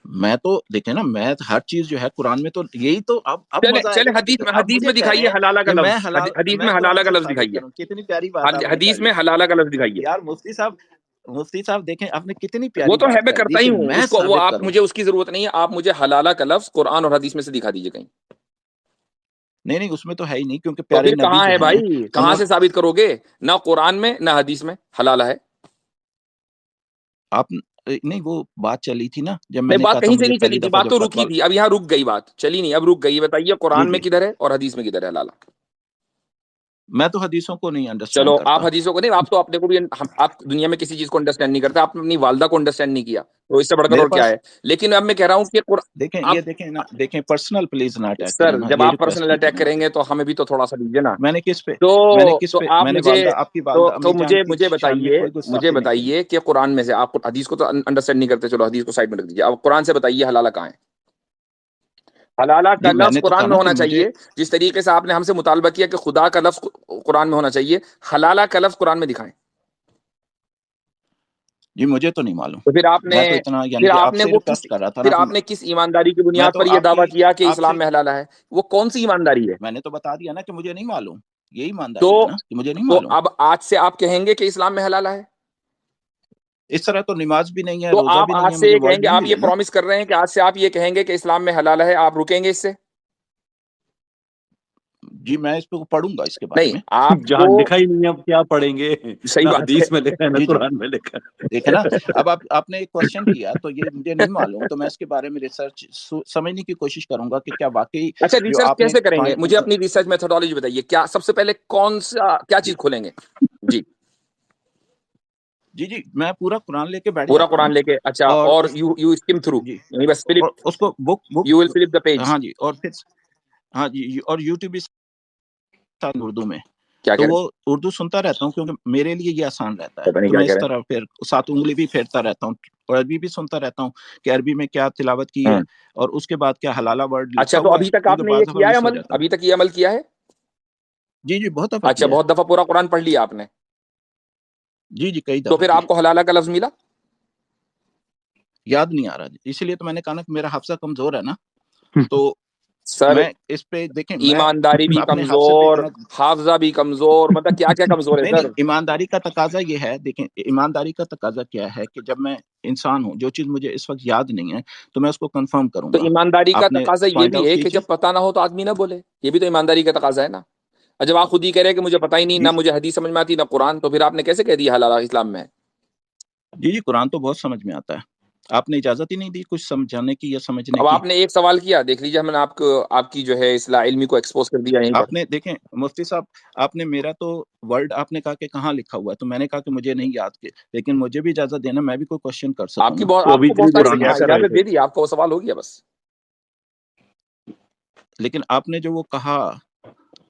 میں تو دیکھیں نا، میں ہر چیز جو ہے قرآن میں، تو یہی تو اب مزہ آئے چلیں گا نا کہ اب حدیث مجھے میں کہہ رہے دکھائیے ہیں حلالہ کا کہ میں لفظ. حلال، حدیث میں میں حلالہ قرآن کا سے لفظ ثابت دکھائیے. کروں. کتنی پیاری بات آپ نے حدیث کری. میں حلالہ کا لفظ دکھائیے. یار مفتی صاحب دیکھیں آپ نے کتنی وہ پیاری تو ہے، بات میں کر دی کرتا ہی کہ ہوں میں اس کو. وہ ثابت آپ کروں. مجھے اس کی ضرورت نہیں ہے، آپ مجھے حلالہ کا لفظ قرآن اور حدیث میں سے دکھا دیجیے کہیں. نہیں نہیں اس میں تو ہے ہی نہیں، کیونکہ تو پیارے پھر نبی کہاں جو ہے ہیں بھائی، کہاں انہوں. سے ثابت کرو گے؟ نہ قرآن میں نہ حدیث میں حلالہ ہے. آپ نہیں، وہ بات چلی تھی نا جب میں نہیں، نے بات کہا تھا کہیں سے مجھے نہیں پہلی چلی تھی، دفعہ بات جب تو فتویٰ. رکی تھی، اب یہاں رک گئی بات، چلی نہیں، اب رک گئی. بتائیے جی قرآن میں جی کدھر ہے اور حدیث میں کدھر ہے حلالہ؟ میں تو حدیثوں کو نہیں چلو، انڈرسٹینڈ کرتا. آپ حدیثوں کو نہیں، آپ تو اپنے کو بھی آپ دنیا میں کسی چیز کو انڈرسٹینڈ نہیں کرتے. آپ نے اپنی والدہ کو انڈرسٹینڈ نہیں کیا، تو اس سے بڑھ کر میرے اور کیا پاس ہے. لیکن اب میں کہہ رہا ہوں کہ دیکھیں، آپ یہ دیکھیں نا، دیکھیں پرسنل پلیز نہ اٹیک کریں سر، نا، جب یہ آپ ریکویسٹ پرسنل کی تھی اٹیک میں نے. کریں گے تو ہمیں بھی تو تھوڑا سا دیجیے نا. میں نے کس پہ تو میں نے کس تو پہ آپ میں نے مجھے والدہ، آپ کی تو والدہ تو امی جان کی شان میں کوئی مجھے گستاخی نہیں کری. بتائیے کہ قرآن میں سے آپ حدیث کو تو انڈرسٹینڈ نہیں کرتے، چلو حدیث کو سائڈ میں رکھ دیجیے. آپ قرآن سے بتائیے حلالہ کہاں ہے. حلالہ کا جی میں لفظ نے تو کہا قرآن میں نا کہ ہونا مجھے. چاہیے. جس طریقے سے آپ نے ہم سے مطالبہ کیا کہ خدا کا لفظ قرآن میں ہونا چاہیے، حلالہ کا لفظ قرآن میں دکھائیں. جی مجھے تو نہیں معلوم. تو میں تو اتنا یعنی کہ آپ سے ریکویسٹ کر رہا تھا نا پھر کہ آپ نے کس ایمانداری کی میں بنیاد تو پر یہ آپ دعویٰ کی کیا کہ آپ سے اسلام میں حلالہ ہے؟ وہ کون سی ایمانداری ہے؟ میں نے تو بتا دیا نا کہ مجھے نہیں معلوم. یہی تو ایمانداری ہے نا کہ مجھے نہیں تو معلوم. اب آج سے آپ کہیں گے کہ اسلام میں حلالہ ہے؟ اس طرح تو نماز بھی نہیں ہے، تو روزہ آپ بھی نہیں آج ہے، سے مجھے یہ کہیں ورڈ گے، نہیں آپ یہ ملے نا. پرومس کر رہے ہیں کہ آج سے آپ یہ کہیں گے کہ اسلام میں حلالہ ہے، آپ رکیں گے اس سے؟ جی میں اس پہ پڑھوں گا اس کے بارے نہیں، میں. آپ جہاں کو لکھا ہی نہیں ہے اب کیا پڑھیں گے؟ صحیح نہ بات ہے. حدیث میں لکھا ہے نہ جی جی قرآن میں لکھا ہے. دیکھیں نا، اب آپ نے ایک کوشچن کیا تو یہ مجھے نہیں معلوم، تو میں اس کے بارے میں ریسرچ سمجھنے کی کوشش کروں گا کہ کیا واقعی اچھا، جو ریسرچ آپ نے کیسے کریں گے؟ مجھے پوائنٹ. اپنی ریسرچ میتھڈالوجی بتائیے. کیا سب سے پہلے کیا چیز کھولیں گے؟ جی، جی میں پورا قرآن لے کے بیٹھ پورا جاتا ہوں قرآن لے کے. اچھا، اور اور یو اسکم تھرو، جی یعنی بس فلپ، اور اس کو book you will flip the page. ہاں جی، اور پھر ہاں جی، اور یوٹیوب بھی ساتھ اردو میں. کیا تو کہہ رہے وہ ہیں؟ اردو سنتا رہتا ہوں کیونکہ میرے لیے یہ آسان رہتا ہے. پتہ نہیں تو کیا میں کہہ اس رہے طرح پھر ساتھ انگلی بھی پھیرتا رہتا ہوں، اور عربی بھی سنتا رہتا ہوں کہ عربی میں کیا تلاوت کی ہیں. ہے، اور اس کے بعد کیا حلالہ ورڈ اچھا، لکھا تو ہوا ہے، ابھی تک آپ کیونکہ نے یہ بعض دفعہ کیا ہے مس ہو عمل؟ جاتا ہے. ابھی تک یہ عمل کیا ہے؟ جی بہت دفعہ اچھا، کیا ہے. بہت دفعہ پورا قرآن پڑھ لیا آپ نے. جی جی کئی تو دفعہ پھر کی آپ کو حلالہ کا لفظ ملا؟ یاد نہیں آ رہا جی، اسی لیے تو میں نے کہا نا کہ میرا حافظہ کمزور ہے نا، تو سر میں اس پہ دیکھیں، میں ایمانداری بھی اپنے حافظے پہ کمزور، اتنا حافظہ بھی کمزور، مطلب کیا کیا کمزور ہے نہیں سر؟ نہیں، ایمانداری کا تقاضا یہ ہے، دیکھیں ایمانداری کا تقاضا کیا ہے کہ جب میں انسان ہوں، جو چیز مجھے اس وقت یاد نہیں ہے تو میں اس کو کنفرم کروں تو گا. ایمانداری کا آپ نے تقاضا یہ پوائنٹ بھی آؤٹ ہے کہ کیجیے. جب پتہ نہ ہو تو آدمی نہ بولے، یہ بھی تو ایمانداری کا تقاضا ہے نا. اور جب آپ خود ہی کہہ رہے ہیں کہ مجھے پتہ ہی نہیں، جی نہ مجھے حدیث سمجھ میں آتی نہ قرآن، تو پھر آپ نے کیسے کہہ دیا حلال اسلام میں؟ جی جی قرآن تو بہت سمجھ میں آتا ہے، آپ نے اجازت ہی نہیں دی کچھ سمجھانے کی یا سمجھنے اب کی. آپ نے ایک سوال کیا، دیکھ لیجیے ہم نے آپ کی جو ہے اصلاح علمی کو ایکسپوز کر دیا یہیں پر. آپ نے دیکھیں مفتی صاحب، آپ نے میرا تو ورڈ آپ نے کہا کہ کہاں لکھا ہوا ہے، تو میں نے کہا کہ مجھے نہیں یاد کے، لیکن مجھے بھی اجازت دینا، میں بھی کوئی کوشچن کر سکوں نا. وہ آپ ابھی کو اتنی بہت دیر ساری سے کیا کر رہے اجازت تھے؟ دے دی، آپ کا وہ سوال ہو گیا بس. لیکن آپ نے جو وہ کہا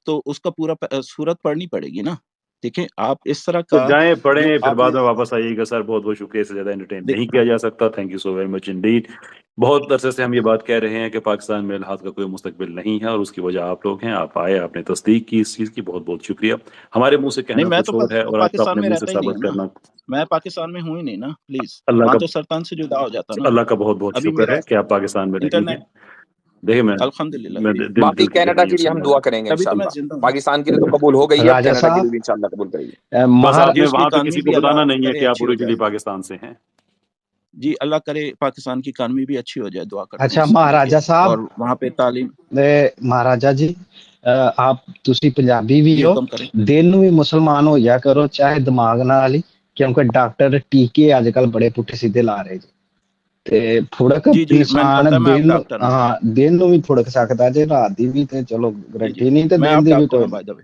تو اس کا پورا صورت پڑھنی پڑے گی نا. دیکھیں آپ اس طرح تو کا جائیں جو پڑھیں، پھر آپ بعد نے میں واپس آئیے گا. سر بہت بہت شکریہ، اس سے زیادہ انٹرٹین نہیں کیا جا سکتا. Thank you so very much indeed. بہت عرصے سے ہم یہ بات کہہ رہے ہیں کہ پاکستان میں الحاد کا کوئی مستقبل نہیں ہے، اور اس کی وجہ آپ لوگ ہیں. آپ آئے، آپ نے تصدیق کی اس چیز کی، بہت بہت شکریہ. ہمارے منہ سے نہیں، کہنا میں کچھ تو اور ہے اور آپ کا پاکستان اپنے میں منہ سے رہتا ہی نہیں ثابت ہوں نا، کرنا. میں پاکستان میں ہوں ہی نہیں نا. پلیز، اللہ وہاں کا تو سرطان سے جدا ہو جاتا نا. اللہ کا بہت بہت ابھی شکر میرا ہے کہ آپ پاکستان میں نہیں ہیں. انٹرنیٹ دیکھیں میں الحمدللہ میں ابھی باقی دل کی کینیڈا کے گہرائیوں لیے سے ہم دعا معذرت. کریں گے تبھی تو میں انشاءاللہ. زندہ ہوں. پاکستان کی تو قبول ہو گئی ہے، اب راجہ کینیڈا کی صاحب بھی انشاءاللہ قبول کرے گی. بس آپ جی نے اس کی وہاں پہ اکانومی کسی کو بھی اللہ بتانا نہیں ہے کرے کہ آپ اچھی ہو جائے. اوریجنلی پاکستان سے ہیں. جی اللہ کرے پاکستان کی اکانومی بھی اچھی ہو جائے، دعا کرتا ہوں اچھا اس کے لیے. مہاراجا صاحب، اور وہاں پہ تعلیم. ਮਹਾਰਾਜਾ ਜੀ ਆਪ ਤੁਸੀਂ ਪੰਜਾਬੀ ਵੀ جی ਹੋ, حکم کریں. ਦਿਲ ਨੂੰ ਵੀ ਮੁਸਲਮਾਨ ਹੋ ਜਾ ਕਰੋ ਚਾਹੇ ਦਿਮਾਗ ਨਾਲ ਹੀ, ਕਿਉਂਕਿ ਡਾਕਟਰ ਟੀਕੇ ਅੱਜ ਕੱਲ ਬੜੇ ਪੁੱਠੇ ਸਿੱਧੇ ਲਾ ਰਹੇ ਜੀ, ਤੇ ਫੁੜਕ جی جی میں نے ਇਨਸਾਨ پتہ ہے، میں آپ ਦਿਨ ਨੂੰ ڈاکٹر ہوں. ਦਿਨ ਨੂੰ ਵੀ ਫੁੜਕ ਸਕਦਾ ਜੇ, ਰਾਤ ਦੀ ਵੀ ਤੇ ਚਲੋ جی جی ਗਰੰਟੀ ਨਹੀਂ, ਤੇ میں ਦਿਨ آپ ਦੀ ਵੀ ڈاکٹر ਕੋਈ ہوں بائی دا وے.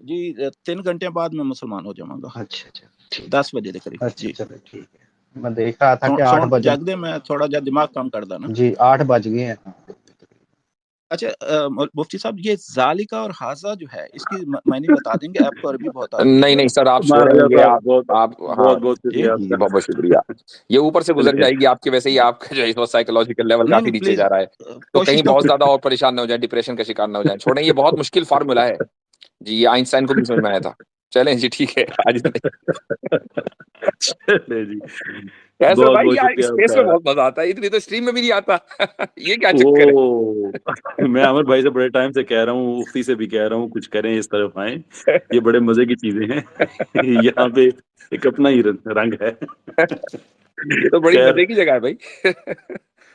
جی 3 گھنٹے بعد میں مسلمان ہو جاؤں گا، اچھا اچھا ٹھیک. 10 بجے کے قریب. اچھا جی چلو ٹھیک ہے. میں دیکھ رہا تھا کہ 8 سونٹ بجے. جاگ دے، میں تھوڑا جا دماغ کام کردا نا. جی 8 بج گئے ہیں. اچھا مفتی صاحب، یہ ذالکہ اور حاذا جو ہے اس کی معنی بتا دیں گے؟ آپ کو عربی بہت آتی نہیں ہے. نہیں سر، آپ سو رہیں مہاراجا گے. صاحب بہت آپ ہاں بہت بہت جی شکریہ آپ جی کا. بہت بہت شکریہ. یہ اوپر سے گزر چلے جائے گی آپ کے، ویسے ہی آپ کا جو ہے سائیکولوجیکل لیول نہیں کافی نہیں نیچے پلیز جا رہا ہے، تو کہیں کوشش تو بہت زیادہ اور پریشان نہ ہو جائیں، ڈپریشن کا شکار نہ ہو جائیں. چھوڑیں، یہ بہت مشکل فارمولا ہے جی، یہ آئنسٹائن کو بھی سمجھ میں آیا تھا. چلیں جی ٹھیک ہے آج. چلے جی، کیسر بہت بھائی بہت یار شکریہ آپ اسپیس میں کا. بہت مزہ آتا ہے، اتنی تو اسٹریم میں بھی نہیں آتا. یہ کیا چکر ہے؟ او میں احمد بھائی سے بڑے ٹائم سے کہہ رہا ہوں، مفتی سے بھی کہہ رہا ہوں، کچھ کریں اس طرف آئیں. یہ بڑے مزے کی چیزیں ہیں. یہاں پہ ایک اپنا ہی رنگ ہے. یہ تو بڑی خیر، مزے کی جگہ ہے بھائی.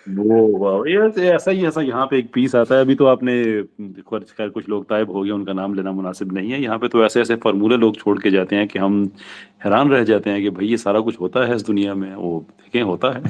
وہ ایسا ہی یہاں پہ ایک پیس آتا ہے. ابھی تو آپ نے خیر کچھ لوگ طائب ہو گئے، ان کا نام لینا مناسب نہیں ہے. یہاں پہ تو ایسے ایسے فارمولے لوگ چھوڑ کے جاتے ہیں کہ ہم حیران رہ جاتے ہیں کہ بھائی یہ سارا کچھ ہوتا ہے اس دنیا میں. وہ دیکھیں ہوتا ہے.